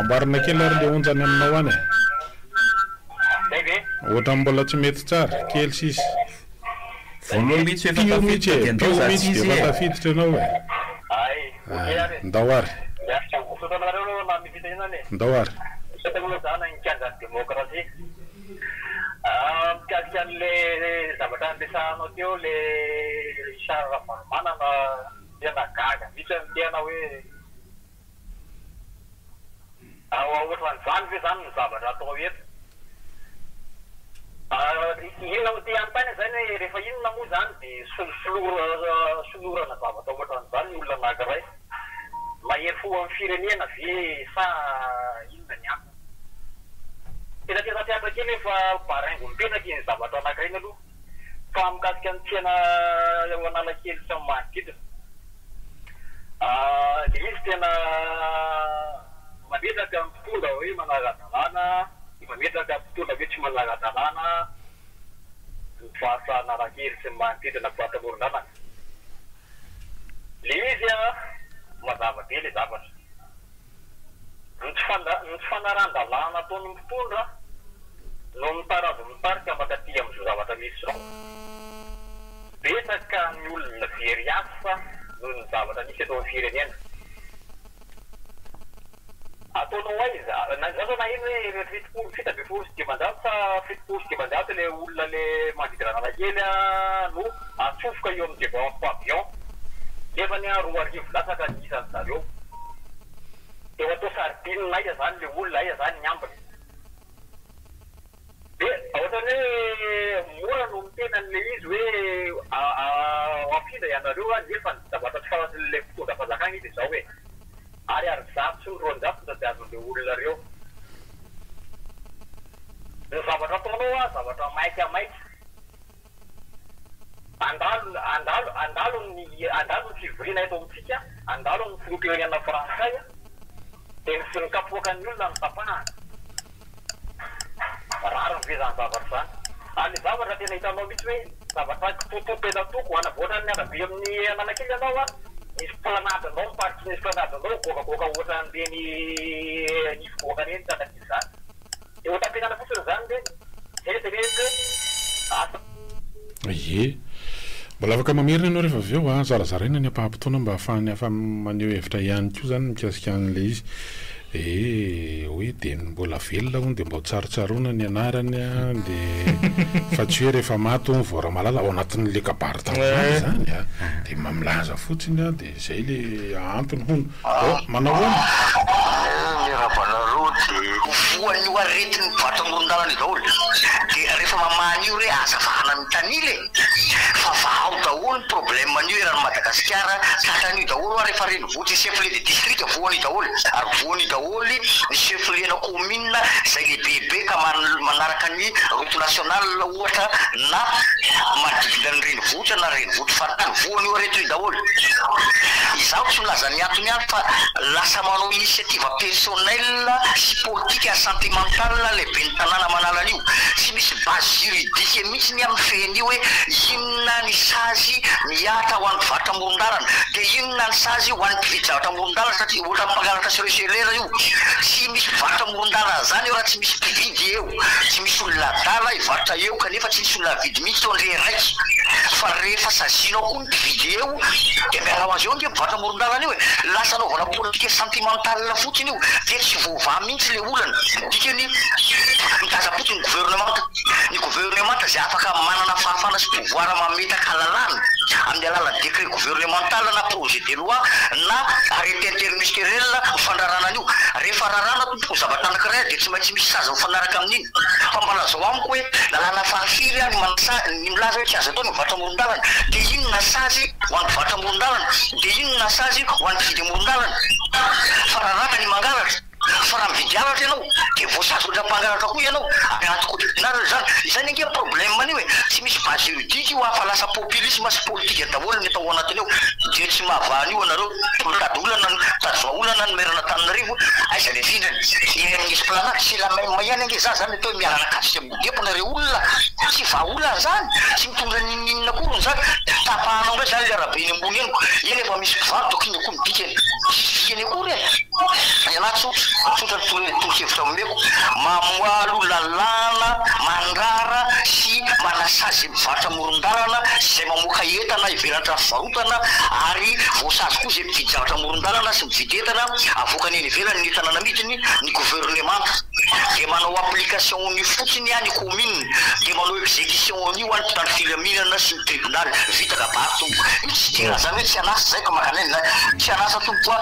amboarina kely ary le onjany aminao any ohatra mbola tsy mety tsara kely sisy voalohany mihitsy tio mihitsy efa tafiditra ianao e ndao ary ndao ary zana nikanja demokrasia mikasika an'le zavatra ampiasanao teo le Richard Varomanana tena gaga misy ny tena hoe ohatran'izany ve zany ny zavatra atao eto inona ty antany zany hoe rehefa inona moa zany dia solorana zavatra ohatran'izany ny olona anankiray mahery fo amin'ny firenena ve sa inona ny antony tena tiatra kely efa baraingo mipetraka iny zavatra anankiray ny aloha fa mikasika ny tsena eo Analakely sy manodidina le izy tena mametraka mpitondra hoe manara-dalàna mametraka mpitondra hoe tsy manara-dalàna mivarotra Analakely sy manodidina mpivarotra amoron-dalana le izy mazava be le zavatra ny fanaran-dalàna ataony mpitondra no mitarika makaty amin'izao zavatra misy zao betsaka ny olona very asa noho ny zavatra misy atao amin'ny firenena ataonao aiza zao na iny hoe fitabe folo sy 10 sa 7 sy 10 le olona le manodidina Analakely no atsofoka eo amin'ny pavion nefa ny 2 arivo lasaka ny isan'ny zareo eo atao sardinina aiza zany le olona aiza zany ny ambiny dia ohatrany hoe mora no mitena n'le izy hoe afindra ianareo nefa ny zavatra tsy fahasin'le mpitondra fazakana izy izao hoe ary zato sy ny 200 tsy azon'le olona reo ny zavatra ataonao zavatra maika andalo ny fivoriana eto amintsika andalo ny filopirenena frantsay dia sy ny kapoaka ny olona ny tapahana rariny ve zany zavatra zany Any zavatra tena hitanao mihitsy hoe zavatra tototena toko anavoatra ny arabe amin'ny ananakely ianao a misy planadinao miparitsy misy planadinao goakagoaka ohatra an'ireny nifogoaka reny tanaky izany dia ho tampenana fotsiny zany de eritreretra asa ie mbola afaka mamerina ianao rehefa avy eo a zarazaraina ny ampahampitoana mba ahafahany afa maneho hevitra ihany koa zany mikasika an'le izy hoe de mbola velona hono de mba ho tsarotsaroana ny anarany a de fa tsy hoe rehefa maty ho voara malala ao anatin'le kabary tamin'izany zany a de mamilaza fotsiny a de zay le antony hono manao hono rabanareo de voan'io aretiny vatamorondalana daholo de rehefa mamany io re azavana mitanile fa vao daholo ny probleman'io eran'ny Madagasikara trakan'io daholo a rehefa renivohitra chef-lieu de district voany daholo ary voany daholo ny chef-lieu na commune zay lehibe ka manaraka ny route nationale ohatra na manodidina ny renivohitra na renivohitra faritany voany io aretiny daholo izaho tsy milaza ny antony ihany fa lasa manao initiative personnelle sy politique sentimentale lehibe ny tanàna manala an'io tsy misy base juridique mihitsy ny amin'ny feny io hoe inona ny sazy miata ho an'ny mpivarotra amoron-dalana de inona ny sazy ho an'ny mpividy zavatra amoron-dalana satria ohatra mpangalatra sereselera io tsy misy mpivarotra amoron-dalana zany eo raha tsy misy mpividy eo tsy misy olona dala hivarotra eo kanefa tsy misy olona vidy mihitsy teo ndre raiky fa rehefa sazinao koa ny mpividy eo de miarao azy eo nge mpivarotra amoron-dalana io e lasa anaovana politique sentimentale fotsiny io de tsy voava mihitsy le olana dikany mitaza fotsiny ny gouvernement zay afaka manana fahafana sy pouvoir mametaka lalàna amin'ny alalan'ny décret gouvernemental na projet de loi na arrêté interministériel mifandrarana an'io rehefa rarana tompoko zavatra anankiray de tsy maintsy misy sazy mifanaraka amin'iny fa mbala zao amiko hoe lalàna fahafiry any ny milaza hoe tsy azo atao ny mivarotra amoron-dalana de inona sazy ho an'ny mivarotra amoron-dalana de inona sazy ho an'ny mpividy amoron-dalana fa rarana ny mangalatra fa raha mividy alatra ianao de voasazy oatra mpangalatra koa ianao aby anaty côté zany izany ange problème manio hoe tsy misy base juridique io afa lasa populisme sy politique daholo ny atao anatiny eo de tsy mahavany io anareo tady olana tazoa olana nomerana taninarivo aiza le findrany amin'ny esplanade sy la même ihany ange za zany atao mialana kasika mideponareo olona tsy va olana zany tsy mitondra ninina korony zany tapahanao ndray zany le arabe eny ambony eniko eny efa misy mpivarotra tokony koa midika eny akory e anaty sotra torohevitra ameko mamoalo lalàna mandrara sy manasazy mivarotra amoron-dalana zay mamoaka entana ivelatra fivarotana ary voasazy koa zay mividy zavatra amoron-dalana sy mividy entana avokany eny ivelany ny tanàna midiny ny gouvernement de manao application ny fotsiny any commune de manao exécution an'io any mpitandro filaminana sy ny tribunal vita kabary tombo io tsy dira zany hoe tsy anasa zay ka makanena tsy anasa tompoa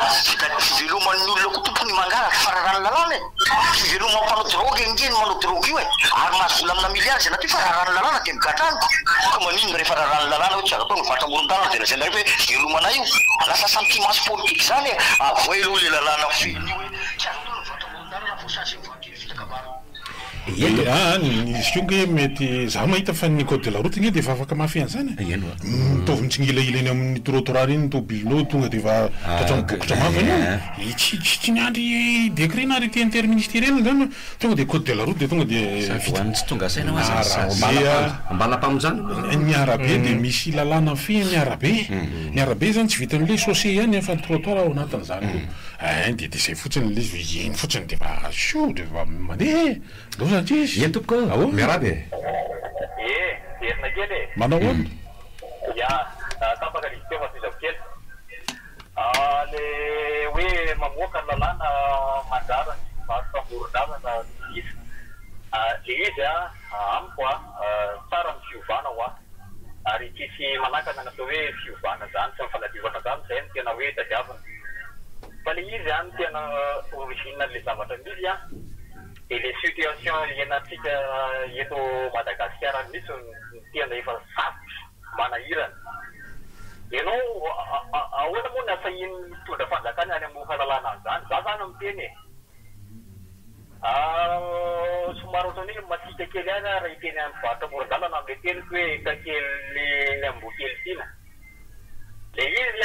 fiveloman'ny olona koa tompony mangalatra fararany lalàna e fiveloma mpanao drogue engeny manao drogue io e ary mahazo vola amina miliary zay nateo fararany lalàna de migatrany ka maninona rehefa rarany lalàna hoe tsy azo atao mivarotra amoron-dalana de lazay ndraiky hoe velomana io lasa sentiment politique zany e avoa aloha le lalàna feny io hoe tsy azo atao mivarotra amoron-dalana voasazy mivarotra vita kabary izy ko nge mety za mahita fa ny code de la route nge de efa afaka mafy an'izany mitovy mitsingilaila eny amin'ny trottoir iny tobilinao tonga de efa tratrabokotra mafy anio tsy niandry décret na arrêté interministériel zany tonga de code de la route de tonga de tsy tonga saina ambana mpamonjana ny arabe de misy lalàna fe ny arabe zany tsy vitan'le chaussée ihany fa ny trottoir ao anatin'izany de zay fotsiny le iny fotsiny de fa sio de fa mandeha Ia tompoko miarabe erina kely e manao ahoana ya tapaka izy teo fasizako kely le hoe mamoaka ny lalàna mandrara ny mivarotra amoron-dalana izy le izy amiko tsara ny fiovana ho ary tsisy manakana ny atao hoe fiovana zany sy mifanadiovana zany zay no tena hoe tadiavana fa le izy any tena origine le zavatra misy et les situations iainantsika eto Madagasikara misy tena efa sarotra manahirana ianao ahoana moa nasahiny mitondra fanjakana any amoaka lalàna an'izany za zany miteny somary ohatrany masika kely any raha hiteny amin'ny mivarotra amoron-dalana amle teniko hoe kakely ambokely tina le izy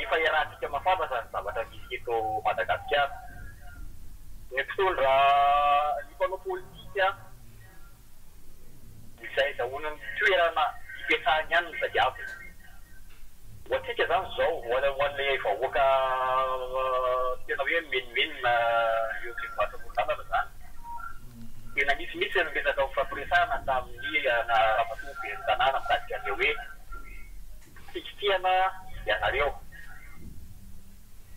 efa iarahantsika mafantatra ny zavatra misy eto Madagasikara ny mpitondra ny mpanao politika izay daholo ny toerana ipetrahany ihany ny zadiavy ohatsika zany zao hoan'le vahoaka tena hoe menimenina eo am'vatamordalana zany tena misy ny resaka fampiresahana tamin'ny ramatoa be ny tanàna mikasika an'le hoe fikitiana ianareo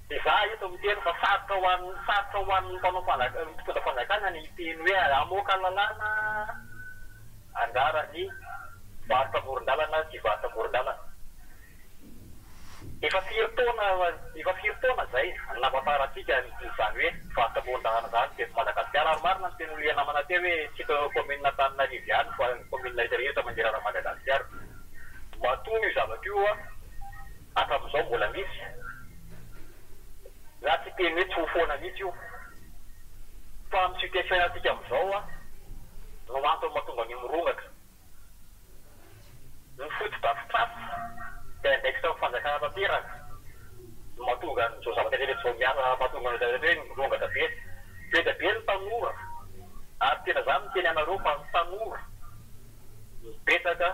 de za eto miteny fa sarotra ho an'ny mpanao mpitondra fanjakana ny teny hoe amoaka lalàna angarany varotra morondalana sy varotra morondalana efa firy taona zay nampafaratsika izany hoe varotra morondalana zany teto Madagasikara ary marina ny teny le namana teo hoe tsika commune Antananarivo ihany fa commune rehetra manjerana Madagasikara matoa io zavatra hatramin'izao mbola misy raha tsy teny hoe tsy ho foana mihitsy io fa amin'ny situation atsika amin'izao no antony mahatonga ny mirongatra ny foto-drafitrafy dia ndraiky sao fanjakana tanteraka no mahatonga n'izao zavatra rehetra zao miana mahatonga hoe mirongatra be da be ny tanora ary tena zany ny teny anareo fa ny tanora mipetaka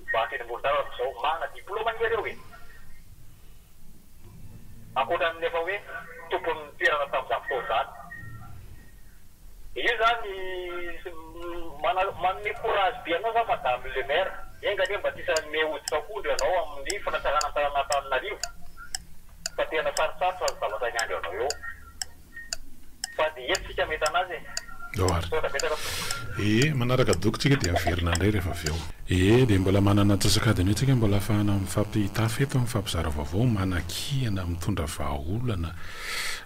mivarotra eny amoron-dalana amin'izao mana diplôma ireo ankoatran'efa hoe tompon'ny toerana tamin'izany fotoana zany io zany manome courage be anao zany madame le maire engany mba tisany hoditra akondro ianao amin'ny fanatsarana Antananarivo fa tena sarosarotra ny zavatra ny andro anao eo fa dia etsika mety anazy manaraka dokotsika dia miverina indray rehefa avy eo dia mbola manana antsasakadiny etsika mbola ahafahana mifampitafy eto mifampizara vaovao manakihana mitondra vahaolana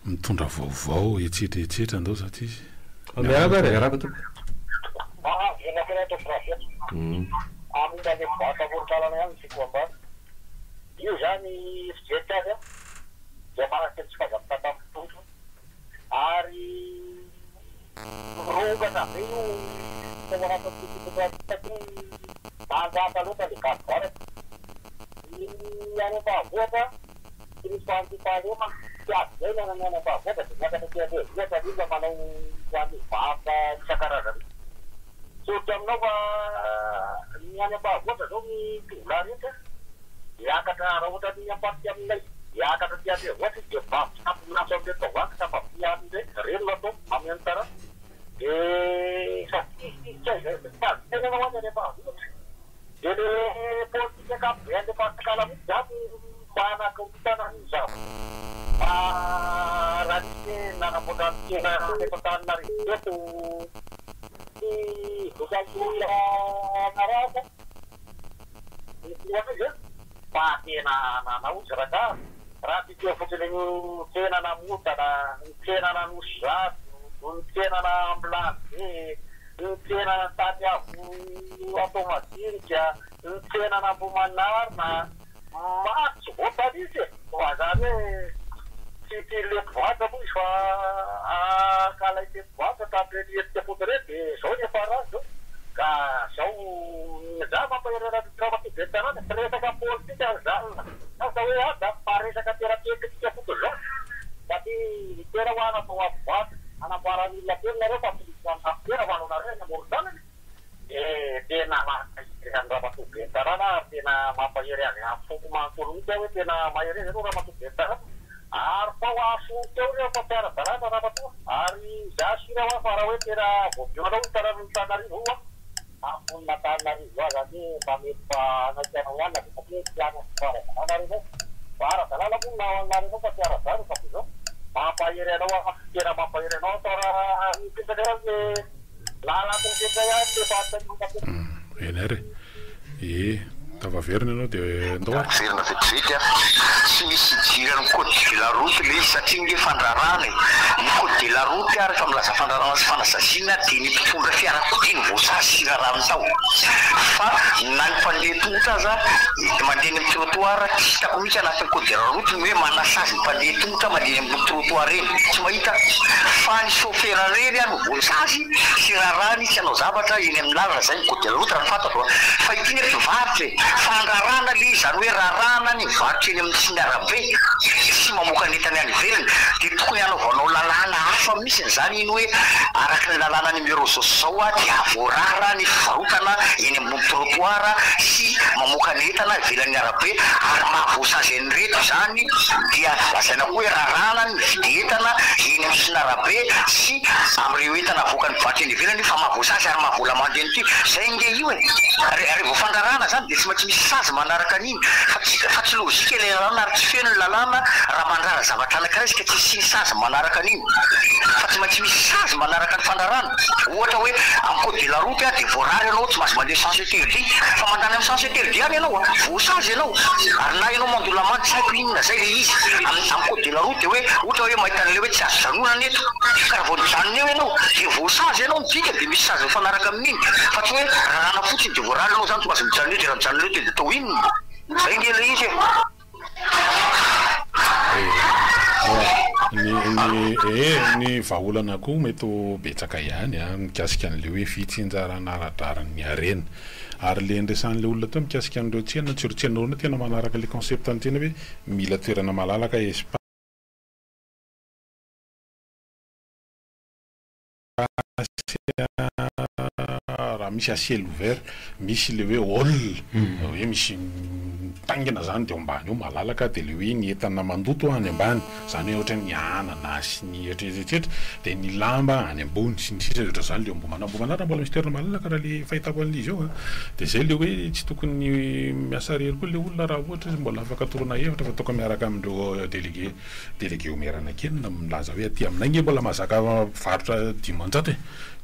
mitondra vaovao etsetraetsetra andao zat izy miaraka to amin'ilay vata morondalana ihany sikoambany io zany fijery azy dia manakely tsy fazamitatamitontro ary rongana be io tamanatatiky manjaka loatra le gavoara ny anam-pahavoaka tsy misy fahanty-pahalema tsy azy zay ny anam-pahavoaka dia miakatra tialevoatra iza manao hoan'ny vata isan-karazany sotra aminao fa ny anam-pahavoaka zao ny tovola rehetra miakatra raha ohatra ny ampaty aminay miakatra tialevoatra dia vavisampinaso amin'le taovaky safaviany zay reny natao amin'ny antara tena nahoany anam-pahavoaka dia le politika akapobe le partikalamoty zany manakahotana an'izao raha nisy nanamboatra ny tena efa Antananarivo eto narasa fa tena nanaozy raha titeo fotsiny ny tena namotana ny tena nanosy zato ny tena namblance ny tena natany avo automatika ny tena nambomanarina matso voatalisy fa zany hoe tsy leko vata moa izy fa akalaiteko vata tampelietika foty re dia zao ny afarazy zao ka zao za mampaherana tramakivetarana tsy resaka politika zany asa hoe ada faresaka terapetika foty zao saty tena hoana atao avovata anamboaran'olona teny nareo fa tena ho anonareo ny amoron-dalana tena mahakaiany ramatoabentarana ary tena mampahery azy foko manontolo mihitsy hoe tena mahery azy reo ramatoabentarana ary fa ho aso teo reo fa piara-dalana ramatoa ary za sira hoa fa raha hoe tena voabionao tarany Antananarivo io amponina Antananarivo zany mba mety fa anaitiana hoanina dia satria tiana fara-dalana fa ara-dalana moa nahoanarenao fa piara-dalana fa zao mampahery anao tena mampahery anao atao raha mipetraka eo le lalakonypetra ihany le fahatanyokapety eny ary tavaverina anao dia andao verina vetivety tsy misy jirany code de la route le izy satria nge fandrarana ny code de la route ary fa milaza fandrarana sy fanasasiana dia ny mpitondra fiara koa dia ny voasary sirarano tao fa na ny mpandeha tongotra aza mandeha ny amin'ny trottoir tsy hitako mihitsy anatin'ny kodera route hoe manasazy ny mpandeha tongotra mandeha amin'ny trottoir reny tsy mahita fa ny chauffeur rery any voasazy sy rarany tsy hanao zavatra eny amin'ny lalana zay ny kodera route raha fantatro fa ity ny mpivaritra fandrarana le zany hoe rarana ny mivaritra eny amin'ny sy ny arabe sy mamoaka netany any ivelany dia tokony hanaovanao lalàna hafa misy zany iny hoe araky ny lalàna numéro zao dia voarara ny fivarotana eny ambony trottoir sy mamoaka netana ivelan'ny arabe ary mahavoasazy any reto zany dia lazaina koa hoe rarana ny mividy entana eny amin'ny sy ny arabe sy amin'ireo entana avoaka ny mivaritra eny ivelany fa mahavoasazy ary mahavola mandeha nyty zay nge io e rehefa fandrarana zany dia tsy maintsy misy sazy manaraka an'iny fa tsy logika ilay lalàna ary tsy feno ny lalàna raha mandrara zavatra anankiray izy ka tsy sy sazy manaraka an'iny fa tsy maintsy misy sazy manaraka ny fandrarana ohatra hoe amin'ny code de la route dia voarary ianao tsy maintsy mandeha sens interdit fa mandany amin'ny sens interdit any ianao voasazy ianao ary na ianao mandolamany tsy haiko inona zay le izy amin'ny code de la route dia hoe ohatra hoe mahita an'ilay hoe tsy azo janonana eto karaha vao nijanona eo ianao dia voasazy ianao midika dia misy sazy mifanaraka amin'iny fa tsy hoe rarana fotsiny dia voarary ianao zany tsy maintsy mijanona eo dia raha mijanona eo dia atao inona zay nge le izy ny vahaolana koa mety betsaka ihany mikasika an'le hoe fitsinjarana aradraran'ny arena ary le ndraisan'le olona teo mikasika an'ireo tsena tsy ro tsenarona tena manaraka le concept ny tena hoe mila toerana malalaka espace raha misy asiel ouvert misy le hoe hall hoe misy tangina zany dia ambany eo malalaka dia le hoe ny entana mandoto any ambany zany hoe ohatra ny anana sy ny etretetretra dia ny lamba any ambony sy ny sisa ohatra zany le manambomanara mbola misy toerana malalaka raha le fahitako an'izy eo dia zay le hoe tsy tokony miasa rery koa le olona raha ohatra mbola afaka torona hevitra fa tokony miaraka amin'ireo délégué omerana kenina milaza hoe aty aminay nge mbola mahazaka varotra dimanjato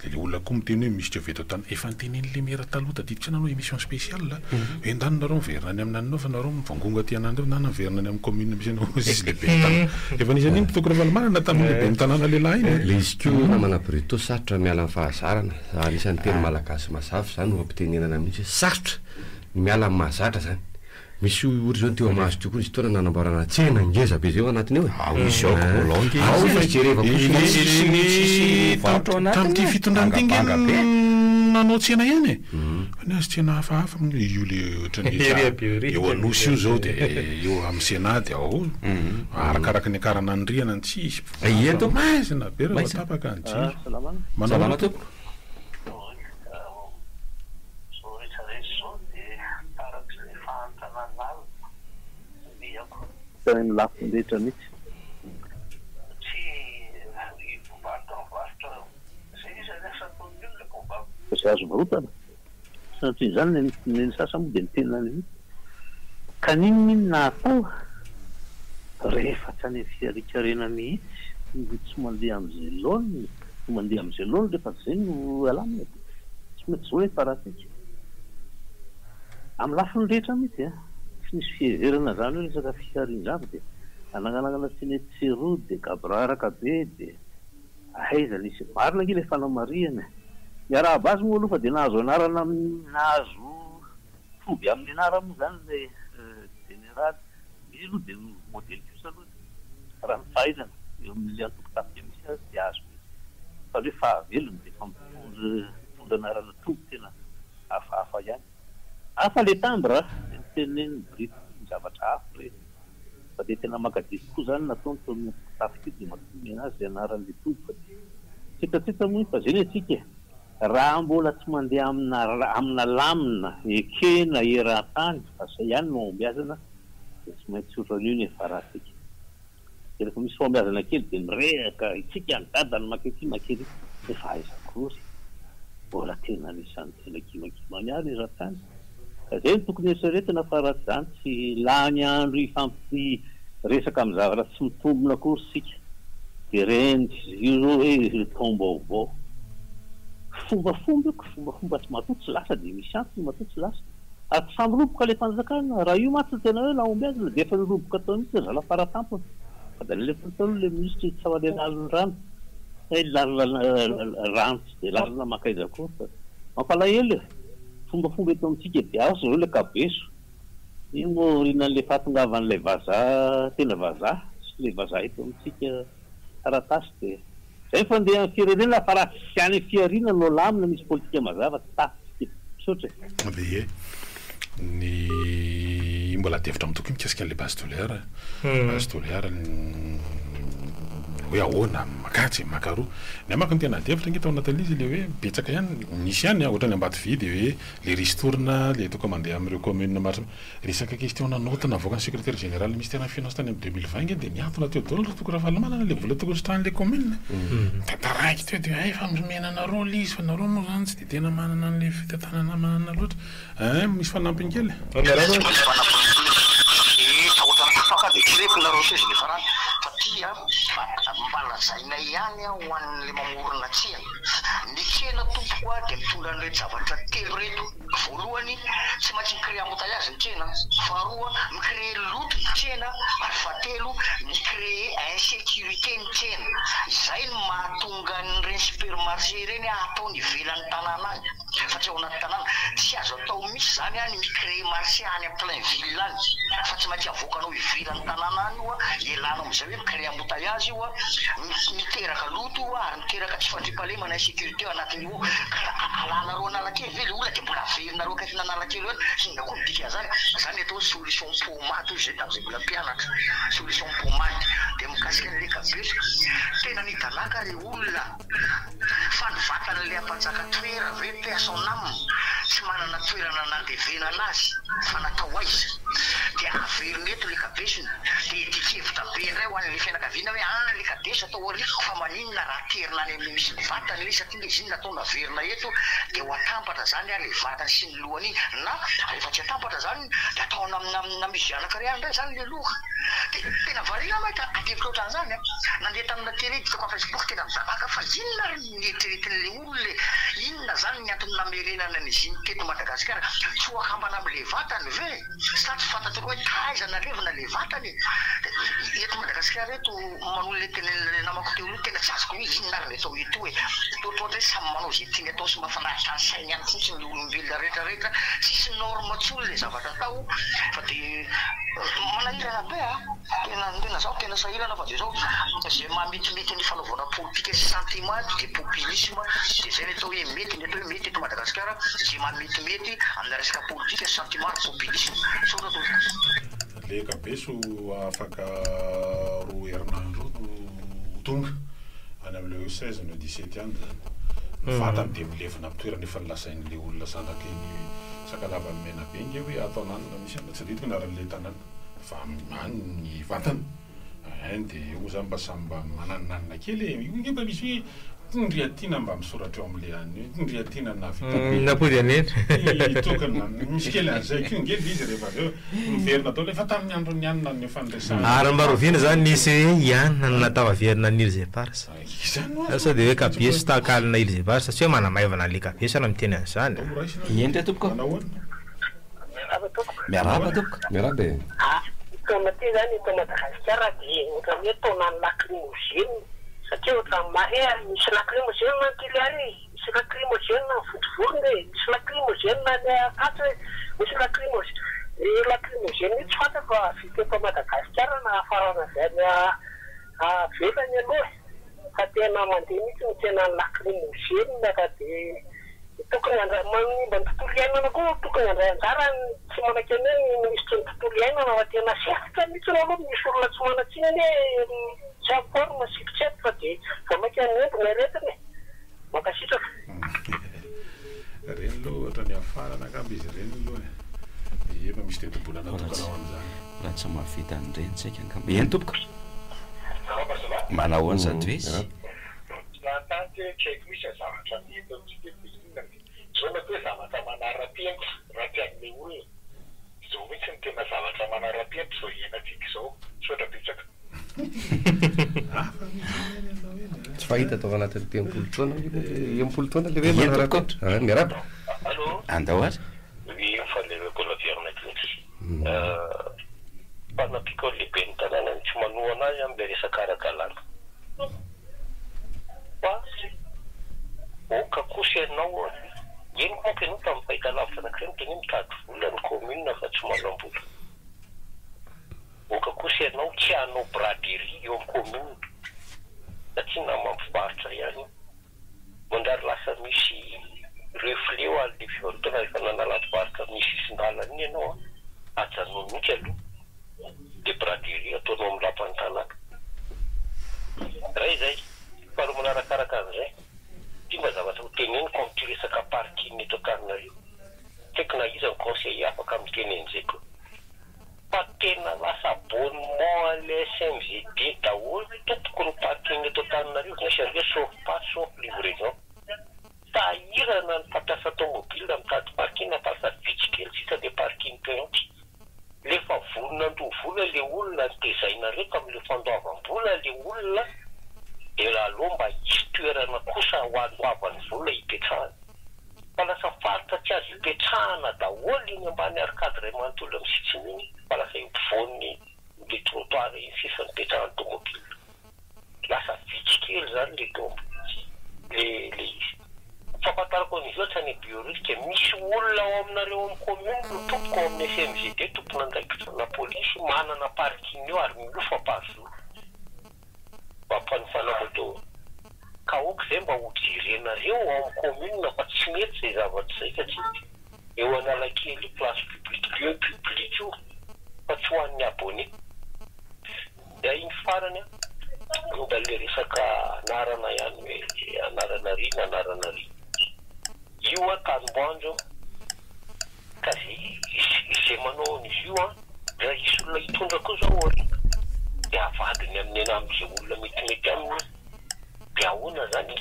le olona koa miteny hoe misy veto tany efa nitenen'le mera taloha tadiditra anao émission spéciale hoe ndanonareo miverina any aminanao fa nareo mivangonga ty anandreo na naverina any amin'ny commune misy anao izy lehibe tanàna efa nisan'iny tokony efa marina tamin'ny lehibe ny tanàna lehilahy iny le izy ko namana brito sarotra miala amin'ny fahazarana ary isan'ny teny malagasy mazava zany no ampitenenana mihitsy sarotra miala amin'ny mahazatra zany misy ohatry zao teo amazo teo koa izy toana nanamboarana tsena ngeza be zay ao anatiny eo misy aokolongy tamty fitondrantingeny nanao tsena ihany fa ny azy tsena hafahafa io le ohatrany eo anosy io zao dia eo amin'ny senady ao arakaraka ny akarana ny riana ny tsisy eto maizina be raha tapaka ny jiro manao teo ny lafo ndetra mihitsy sy azo varotana satria zany ny sasa moa dia ny tenany kaninony natao rehefa tsy any fiarikarena mihitsy tsy mandeha amin'izay laony tsy mandeha amin'izay laony rehefa zay no alamina tsy mety zao hoe paratika amin'ny lafo nrehetra mihitsy tsy misy fiheverana zany hoe resaka fiarinjava dia anagnanagana tsinetsero dia gabraraka be dia ahaiza nisy marina nge le fanamariana miarahaba azy moa aloha fa dia nahazo anarana nahazo foby amin'ny anara moa zany le général izy aloha dia modèle kosa aloha raha ny fahaizana eo amin'le antokotafika misy azy dia azo fa hoe fahavelony dia fampitondra anarana tombo tena hafahafa ihany hafa le tambra teneny brito ny zavatra hafa re fa dia tena makadisy koa zany nataony tao amin'ny antokotafika dia matonny anazy anaran'le tombo fa tsetatseta moa fa zay ny atsika raha mbola tsy mandeha amina lamina ekena eran-tany fa zay ihany no ombiazana dia tsy maintsy ohatran'io ny efaratsika dia rehefa misy fombiazana kely dia mirehaka itsika ny dadany makety makely efa aizakory mbola tena nisan'ny tena kimakimany ary eran-tany ka zay ny tokony eritreretina fa raha zany tsy lany andro ifampi resaka amin'ny zavatra tsy mitombona akory sika dia reny io zao hoe tombaovao fombafomba tsy matoa tsy lasa dia misy antsy matoa tsy lasa ary tsy samy roboka le fanjakana raha io matsy tena hoe laombiazana dia efa niroboka tao mihitsy zala faratampona fa da lelefany tao le ministry tsy afa le laliny rano hoe lalina rano tsy dia lalina makaiza koa fa mampalahelo fombafomba eto amintsika dia azo ireo le kabeso iny moa rinan'le fahatongavan'ilay vazaha tena vazaha sy le vazaha eto amintsika taratasy dia zay fandeha amin'ny firenena fa raha sy any fiarina no lamina misy politika mazava tafika misaotra dia ny mbola tevitra amin'ny tokoy mikasika an'le base tolaire hoe ahoana makatsy makaroa ny amako ny tena devitra nge tao anatin'izy le hoe betsaka ihany nisy ihany ohatrany ambaty vy dia hoe le ristourna le toko mandeha amin'ireo commune maro resaka question nanotana avoaka ny secrétaire général ministère ny finance tany amin'ny 2020 nge dia niantona teo daholo toko raha valamanana le vola toko sotrahan'le commune tataraiky teo dia efa menana rôle izy fa nareo moa zany tsy dia tena manana an'le fitantanana manana loatra misy fanampiny kely mbalazaina ihany ho an'le mamorona tsena ny tsena tompoko a dia mitondra an'ireny zavatra telo reto voalohany tsy maintsy micrée embouteillage ny tsena faharoa micrée loto ny tsena ary fahatelo micrée insécurité ny tsena izay no mahatonga n'ireny supermarché ireny atao ny ivelan'ny tanàna any fa tsy ao anaty tanàna tsy azo atao misy zany any micrée marché any amin'ny plein ville any fa tsy maintsy avoakanao ivelan'ny tanàna any io a ialana am'izay hoe micrée embouteillage io a miteraka loto ary miteraka tsy fandripalemana insécurité ao anatin'io ka alanareo analakely ve le olona dia mbola averinareo akaifina analakely eo any na koa midika zany zany atao solution pomate zay tam'izay mbola mpianatra solution pomate dia mikasika an'le kabeso tena nitalaka le olona fa ny vatan'le ampatsaka toera ve personne aminy tsy manana toerana nandevena anazy fa natao aiza dia averina eto le kabesony dia dikevitra be indray ho an'le fianakaviana hoe le kabeso atao ariko fa maninona raha terina any amin'ny misy ny vatany le satria le izy iny natao naverina eto dia ho atambatra zany le vatany sy ny lohany iny na rehefa tsy atambatra zany dia atao na misy zanaka ry andray zany le loha dia tena varina mahita atevitra ohatran'izany nandeha tamina télé ditako a Facebook tena mizavaka fa inona nieritreretin'le olona inona zany ny antony namerenana n'izy iny teto Madagasikara tsy ho akambana amin'le vatany ve sa tsy fantatro hoe taiza narevina le vatany eto Madagasikara eto manolo le tena namako teo aloha tena tsy azoko hoe inona ary le atao eto hoe toatroatra hoe samy manao zay tiany atao sy mahafinaritra ny sainy ihany fotsiny le olombelona rehetrarehetra tsisy norme tsony le zavatra atao fa dia manahirana be tena zao tena sahirana fa dia zao zay mahametimety ny fanaovana politika sy sentiment dia populisme dia zay ny atao hoe mety ny atao hoe mety eto Madagasikara zay mahametimety amina resaka politika sy sentiment sy populisme saotra to le kabeso afaka roa herinandro tonga any amin'le 16 no 17 any zany vatany dia milevina mitoerana efa nilasain'le olona sanaka iny sakalava ny mena be nge hoe atao nanana misy ana tsy ditiko naran'le tanàna fa any ny vatany dia io zany mba samy mba mananonanina kely nge mba misy hoe tondriatiana mba misoratra eo amin'le any tondriatiana napody anena tokony misy kely an'izay ko ngely izy rehefa aveo miverina atao le fa tamin'ny andro ny anina ny fandraisana ary mbaroviana zany nisy ianina natao averina ny ilze parsa sao dia hoe kabeso takalina ilze parsa tsy hoe manamaivana le kabeso ana miteny an'izany endry tompoko miaraba tompoko miaraba e tomate zany eto Madagasikara dia ohatrany hoe taonany lacrymogène satria ohatrany mahay misy lacrymogène mantily ary misy lacrymogène fotovorona misy lacrymogène le akato hoe misy lacrymogène io tsy fanta fa vita eto Madagasikara na afarana zany avelany aloha fa tena mandeha mihitsy ny tena lacrymogène ka dia tokony manimba ny tontolo iainana koa tokony andray anjara tsy manaky any hoe ministra ny tontolo iainana fa tena sefitra mihitsy aloha misy olona tsy manatsiny any hoe tsy aforma sikitrety fa dia vamaky any entona retiny makasitraka reny loha ohatra ny afarana kamby izy reny loha efa misy tetombola natokanao amin'izany raha tsy mahavita an'ireny saika angamba eny tompoko manao an'izany to izy tanty tsy haiko misy zavatra mety amintsika zao mety hoe zavatra manara-penitra raha ty amin'le olona zao mihitsy ny tena zavatra manara-penitra zao iainantsika zao sotra betsaka tsy fahita atao anatin'ny tempolo taona empolo taona le hoe manara-penitra miaraba andao azy fa le mbola verina kentsy mpanapikao lehibe ny tanàna ny tsy manoha anazy amin'le resaka ara-dalàna oka kosa ianao eny monka ianao tamin'ny fahitalavitra anankiray miteny mitady vola ny commune fa tsy manam-bola oka kosa ianao tsy hanao braderie eo amin'ny commune satria na mampivarotra ihany mandary lasa misy reflet eo ale fivarotana rehefa nanalaty varotra misy isin-dalana iny ianao ajanao mihitsy aloha de braderie ataonao amin'ny lapan'ny tanàna ray zay faharoa manarakaraka an'izay ty mba zavatra ho teneniko amin'ity resaka parking eto Antananarivo teko na iza ny conseil afaka miteny an'izay koa fa tena lasa bonnement le SMGD daholo tompoko ny parking eto Antananarivo na serve sauf pas sauf livraison tahirana ny fampiasa automobile mitady parking fa vitsy kely sisa de parking payant lefa volona andovola le olona tezaina reka am'le fandoavam-bola le olona de aloha mba hisy toerana kosa ho andoavany vola hipetrahana fa lasa faritra tsy azo hipetrahana daholo iny ambany arkadre manontolo amin'ny sitsiny iny fa lasa impivoany le trottoir iny sisa nipetrahany automobile lasa vitsy kely zany le tombo le izy fahafantarako an'izy ohatsy any bioriste misy olona ao aminareo amin'ny commune no tompoko ao amin'ny SMGD tompona andraikitra na polisy manana parking eo ary miofa pazoa mampanifanamoto ka oka zay mba ho jirenareo ao amin'ny commune fa tsy mety zay zavatra zay satria eo Analakely place publique lieu public io fa tsy ho an'ny abonné da iny farany mba le resaka anarana ihany hoe anarana ry io tanomboandro ka izay manao an'izy io raha isy olona hitondra koa zao ary de avadiny amin'ny ena amin'izay olona metimety aminy de ahoana zany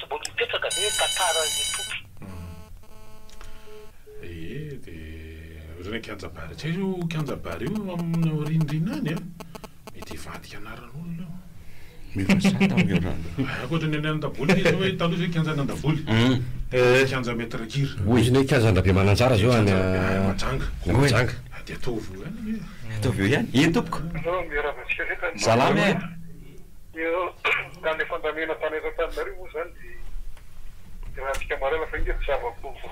mbola hipetraka de tantara le tompy de ohatrany Kianjabary tsy io Kianjabary io amin'ny orinindrina any mety hivadika anaran'olona akoatra ny any Andaboly izy hoe taloha zay Kianja Andaboly Kianja Metrakiry izy ny Kianja Andabe Mananjara zao any Majanga de ataovy any ataovy eo ihany ino tompoko salamy io tany fandamena tany eto Antananarivo zany de rahatsika marela fa inge tsy zava-bovo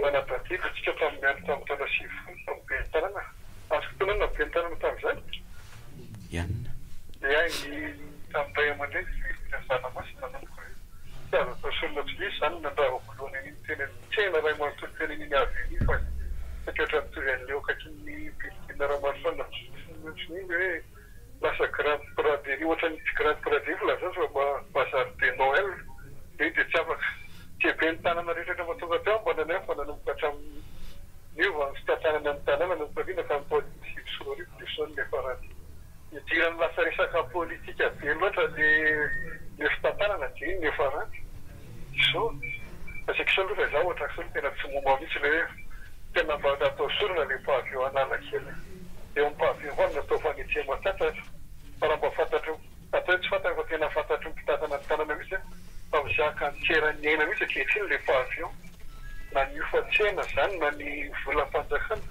manapatiko tsika tamin'ny andro tamin'ny taona sivifolo tamin'ny bentanana azoko tonana na bentanana tamin'izany ihany de tamin'ny ray aman-dreny fiasana masina namiko tsy azo-pasolona tsy misy zany nandrava voalohany iny teny tsena ray manontolo teny iny avy iny fa satria ohatrany mitovy an'le okakin'ny bilikina ramarifana iny hoe lasa grande braderie ohatrany tsy grande braderie fa laza fa bazary de Noël de tsy afaka tsy be ny tanana rehetra mahatonga teo mba nanay fa nanomboka hatramin'ny niova ny fitantanany amin'ny tanàna nomparina fa mipolitique solorivo de son le farany idirany lasa resaka politika be loatra le fitantanana de iny le farany so asika so aloha za ohatra so tena tsy momba mihitsy le hoe tena mba natao sorona le pavio Analakely eo amin'ny pavio avao natao fanetsea matsatatra fa raha mba fantatro atao tsy fantatra fa tena fantatro ny mpitantana ny tanàna mihitsy fa mizaka ny tserany aina mihitsy ankehitriny le pavio na ny ofatsena zany na ny vola fanjakana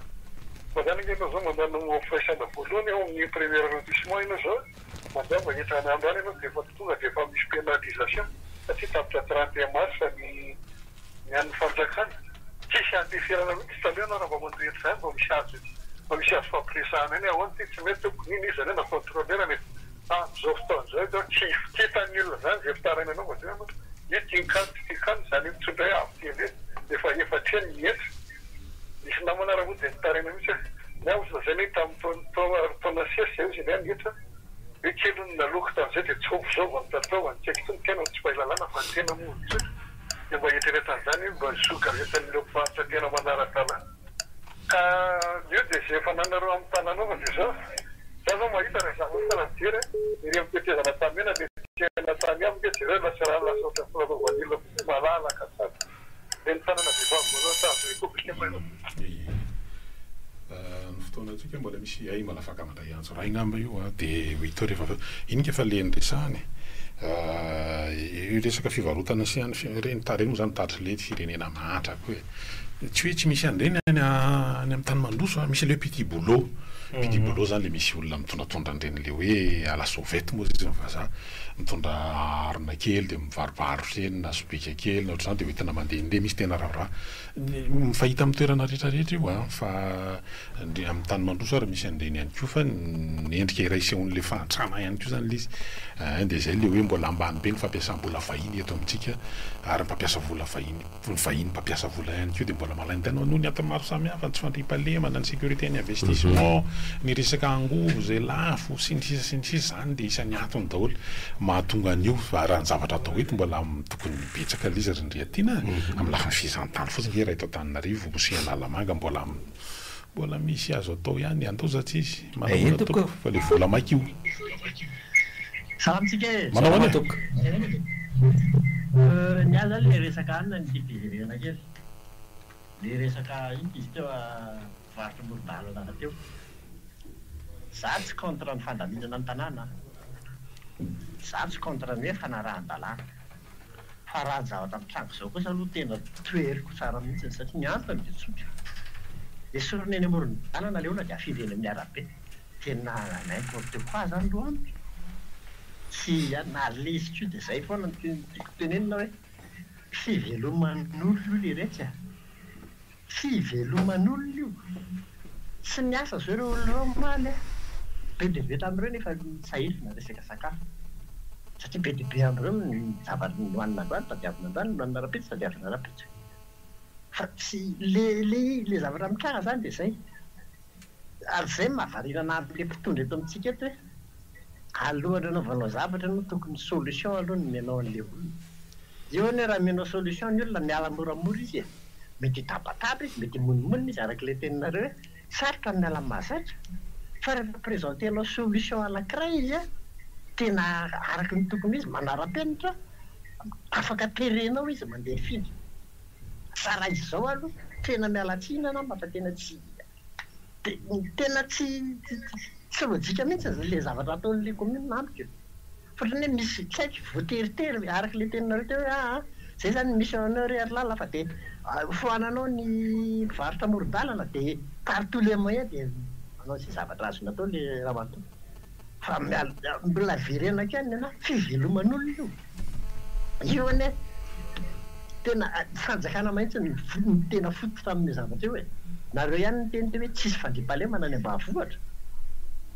fa zany ianao zao mandano faisana voalohany ao amin'ny premier arrondissement ianao zao mandeha mba entrana andro any ianao de efa tonga de efa misy pénalisation satria tapitra 31 mars ny an'ny fanjakana tsisy antifirana mihitsy taloha ianao raha mba mandrehitra zany mba misy azo fampiresahana iny ahoany ty tsy mety tokony iny izy any na contrôlera mety zao fotoana zao zao tsy fitan'ny olona zany zay fitarana anao mazay anao io tinkany tsy tinkany zany mitsondra hoe avy tele efa efatreny mihetsy misy namana raha de nitarena mihitsy na zay ny tamin'ny taona sesy zay izy any etra hoe kelony naloko tamin'izay de tsofo zao vanitatovany tsy haiko ny tena tsy bahilalana fa ny tena moa de mba eteretan'izany mba zoka resan'ireo mpivarotra tena manara-dalàna ka io de zay efa nanareo amin'ny tananao de zao za zao mahita raha zavatra jery iry mitetezana tamena de tena tany amiko de zao lasa raha lasa ohatra folavanila malalaka tsara de ny tanana vehivavy tazo ekopika maina ny fotoana atsika mbola misy ay malafaka mandray anjo raha ingamba io de hito rehefa iny ke fa leny resahany resaka fivarotana sy reny tareny zany tadry le firenena mahatrako hoe tsy hoe tsy misy an'ireny any amin'ny tany mandroso misy le petit boulot bidibolo zany le misy olona mitondratondra an'ireny le hoe ala sovety moa izy vazaha mitondra arina kely de mivarovarotra eny na sobika kely na ohatr'izany de hoe tena mandeha nde misy tena raharaha mifahita amin'ny toerana rehetrarehetra io a fa amin'ny tany mandroso ary misy an'ireny ihany koa fa nyendrika iray sehon'le fahantrana ihany koa zany le izy de zay le hoe mbola ambany be ny fampiasam-bola vahiny eto amintsika ary mpampiasa vola vahiny mpampiasa vola ihany koa de mbola malainy tena noho ny ata maro samihafa ny tsy fandrimpahalemana ny sécurité ny investissement ny resaka angovo zay lafo sy ny sisa zany de isan'ny antony daholo mahatonga an'io raha ny zavatra atao eto mbola tokony betsaka le izy rindriatina amin'ny lafiny fizantany fotsiny raha eto Antananarivo sy Analamanga mbola misy azo atao ihany andozatsy izy manao atao fa le vola maika io manao any niala le resaka anina ny fiverena kely le resaka iny izy teo varotra morodalana teo za tsy contre ny fandaminana ny tanàna za tsy contre ny hoe fanarahan-dalàna fa raha ny zavatra mitrango zao kosa aloha tena toeriko tsara mihitsy satria ny antony de tsotra le sorony eny amoron-dalana le olona de afireny amin'ny arabe tena n'importe quoi zany loha amiko tsy analesiko de zay foana tiako tenenina hoe fiveloman'olona io le retsy fiveloman'olona io tsy miasa zao ireo olona reo maly be de be tamin'ireo nefa sahirina resaka sakafo satria be de be am'ireo ny zavatra nohanina androany tadiavina androany nohanina rapitsy tadiavina rapitsy fa tsy le zavatra mitranga zany de zay ary zay mahavarirana am'le mpitondra eto amintsika eto hoe alohan'ny anaovanao zavatra no tokony solution aloha ny menao an'le olona io ne raha menao solution ny olona miala moramora izy mety tabataba izy mety monimonina izy arak'le teninareo hoe sarotra miala mahazatra fa rehefa présentenao solution anankiray izy tena araky ny tokony izy manara-penitra afaka terenao izy mandeha findra sara izy zao aloha tena mialatsinana mba fa tena tsy tsy lojika mihitsy le zavatra ataon'le commune amiko fotony hoe misy tsy haiko voateritery araky le teninareo teo hoe zay zany missionnaire ary lala fa de foananao ny varotra morodalana de partout le moyen de manao zay zavatra azo natao le raha mantao fa mbola verena keny na fiveloman'olona io ane tena fanjakana mahitsy ny tena fototra amin'ny zavatra io hoe nareo ihany ny teny teo hoe tsisy fandrimpahalemana ny ambanivohitra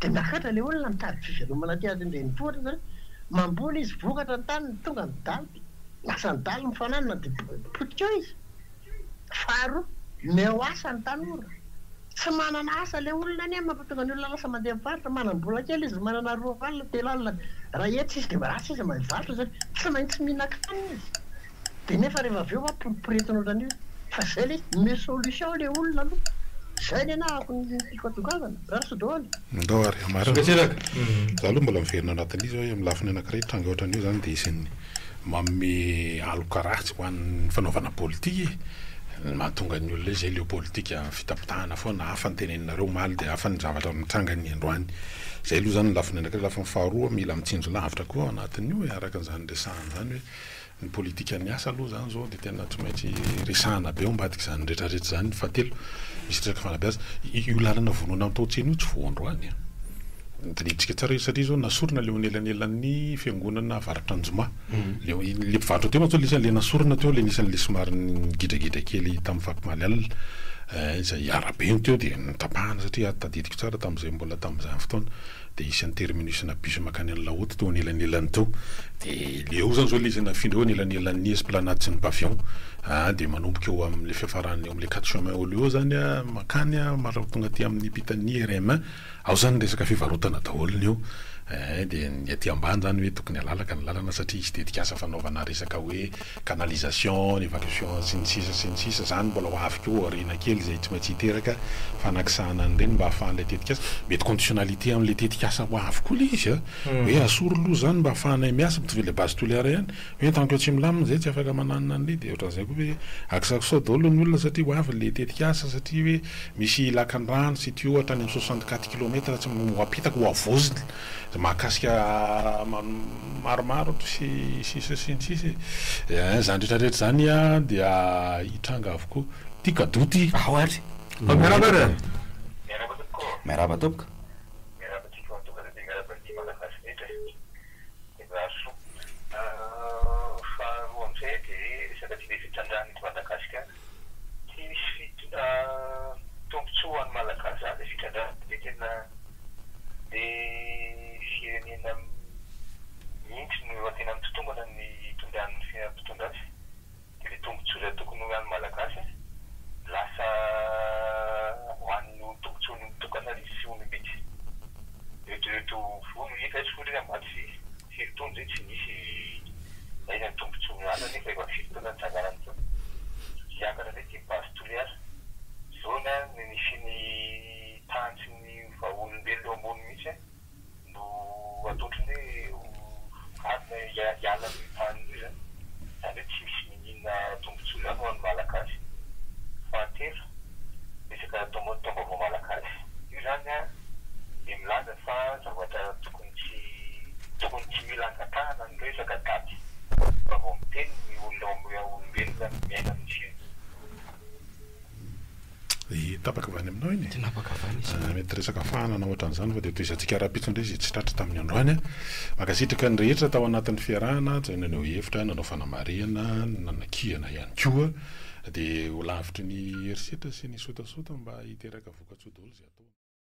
de miakatra le olona mitady fivelomana ty azy ndrenivohitra zany mamboly izy vokatra ny tany tonga ny daly lasa ny daly mifananina de potika eo izy faharoa meo asa ny tanora tsy manana asa le olona ny mampatonga ny olona lasa mandeha mivarotra manam-bola kely izy manana roa valina telo alina raha etsy izy de ratsy izy mivarotra zany tsy maintsy mihinan-kanina izy de nefa rehefa avy eo poriporetin'olona fa zay le me solution le olona aloha zay ny na tiako atokavana raha sy daholo ndao ary marina za aloha mbola miverina anatin'izy hoe amin'ny lafiny anankiray tranga ohatran'io zany de isan'ny manome alokaratsy ho an'ny fanaovana politika mahatonga ny olona zay leo politika fitapitahana foana hafa ny teneninareo maly de hafa ny zavatra mitranga ny androany zay aloha zany ny lafiny anankiray lafiny faharoa mila mitsinjo lavitra koa anatin'io hoe araka an'izany resahany zany hoe ny politika ny asa aloha zany zao de tena tsy maintsy resahana be ambadiky zany rehetrarehetra zany fahatelo misy resaka fanabeaza io lalana vonoana ataotseny io tsy voandroany tadiditsika tsara satria zao nasorona le onelanelan'ny fiangonana varatra anjoma le mpivarotra teo matso le nasorona teo le nisan'le somary gidragidra kely tamin'ny fampimaly alina zay arabe iny teo de nitapahana satria tadidiko tsara tam'izay mbola tam'izany fotoana de isan'ny terminus na bus makany an'la haute teo anelanelany teo de le eo zany zao le izy nafindra eo anelanelany esplanade sy ny pavillon de manomboka eo am'le fiafarany eo am'le 4 chemin olo eo zany makany mara tonga aty amin'ny pitany RM ao zany resaka fivarotana daholony eo de ny aty ambany zany hoe tokony alalaka ny lalana satria izy dedikasa fanaovana resaka hoe canalisation évacuation sy ny sisa zany mbola ho avy keo arena kely zay tsy maintsy hiteraka fanakisahana an'ireny mba ahafahan'le tetikasa mety conditionnalité am'le tetikasa ho avy koa le izy hoe asoro loha zany mba ahafahanay miasa mitovy le base toliara ihany hoe tant que tsy milamina zay tsy afaka mananina an'le de ohatran'izay koa hoe akisakso daholo ny olona satria ho avy le tetikasa satria hoe misy lakan-drano sy ty ohatra any amin'ny 64 km tsy apitaka ho avoziny mahakasika maromaro sy sisa sy ny sisa zany rehetrarehetra zany dia hitranga avokoa ty kadoty ao ary miarabara miarahaba tompoko miarabatsika mitokana dia miaraban'ny malagasy rehetra raso faharoa amin'izay dia resaka tsy le fitrandrana eto Madagasikara tsy misy tombontsoa any malagasy zany le fitrandrana dia tena dia firenena mihitsy no tena mitotombana ny tondran'ny fiampitondra azy dia le tombontsoa tokony ho any malagasy lasa hoan'ny tombontsoa ny mitokana izy olombitsy rehetrarehetra vono hita tsy fotry ambaty firitony zay tsy nisy aina ny tombontsoa ana nefa efa firitona ny tsanganany zao iakana zay ty basy toliara zona ny nisy ny tany sy ny vaolombelo eo ambony mihitsy no atotry hoe adina iala ny tany io zany zany hoe tsy misy mihinina tombontsoa zany ho an'ny malagasy fahatelo resaka tombavao malagasy io zany a dia milaza fa zavatra tokony tsy mila angatahana ny resaka daty fa vao miteny ny olombelo zany miaina amin'ny fiaina tapaka avany aminao iny mety resaka fahanana ohatran'izany fa dia toizantsika raha-pitsondray izy tsy tratra tamin'ny androany a makasitraka ny rehetra tao anatin'ny fiarahana tsy nanao hevitra nanao fanamariana nanakihana ihany koa dia ho lavitry ny herisetra sy ny sotasota mba hiteraka voka-tsoa daholo izay atao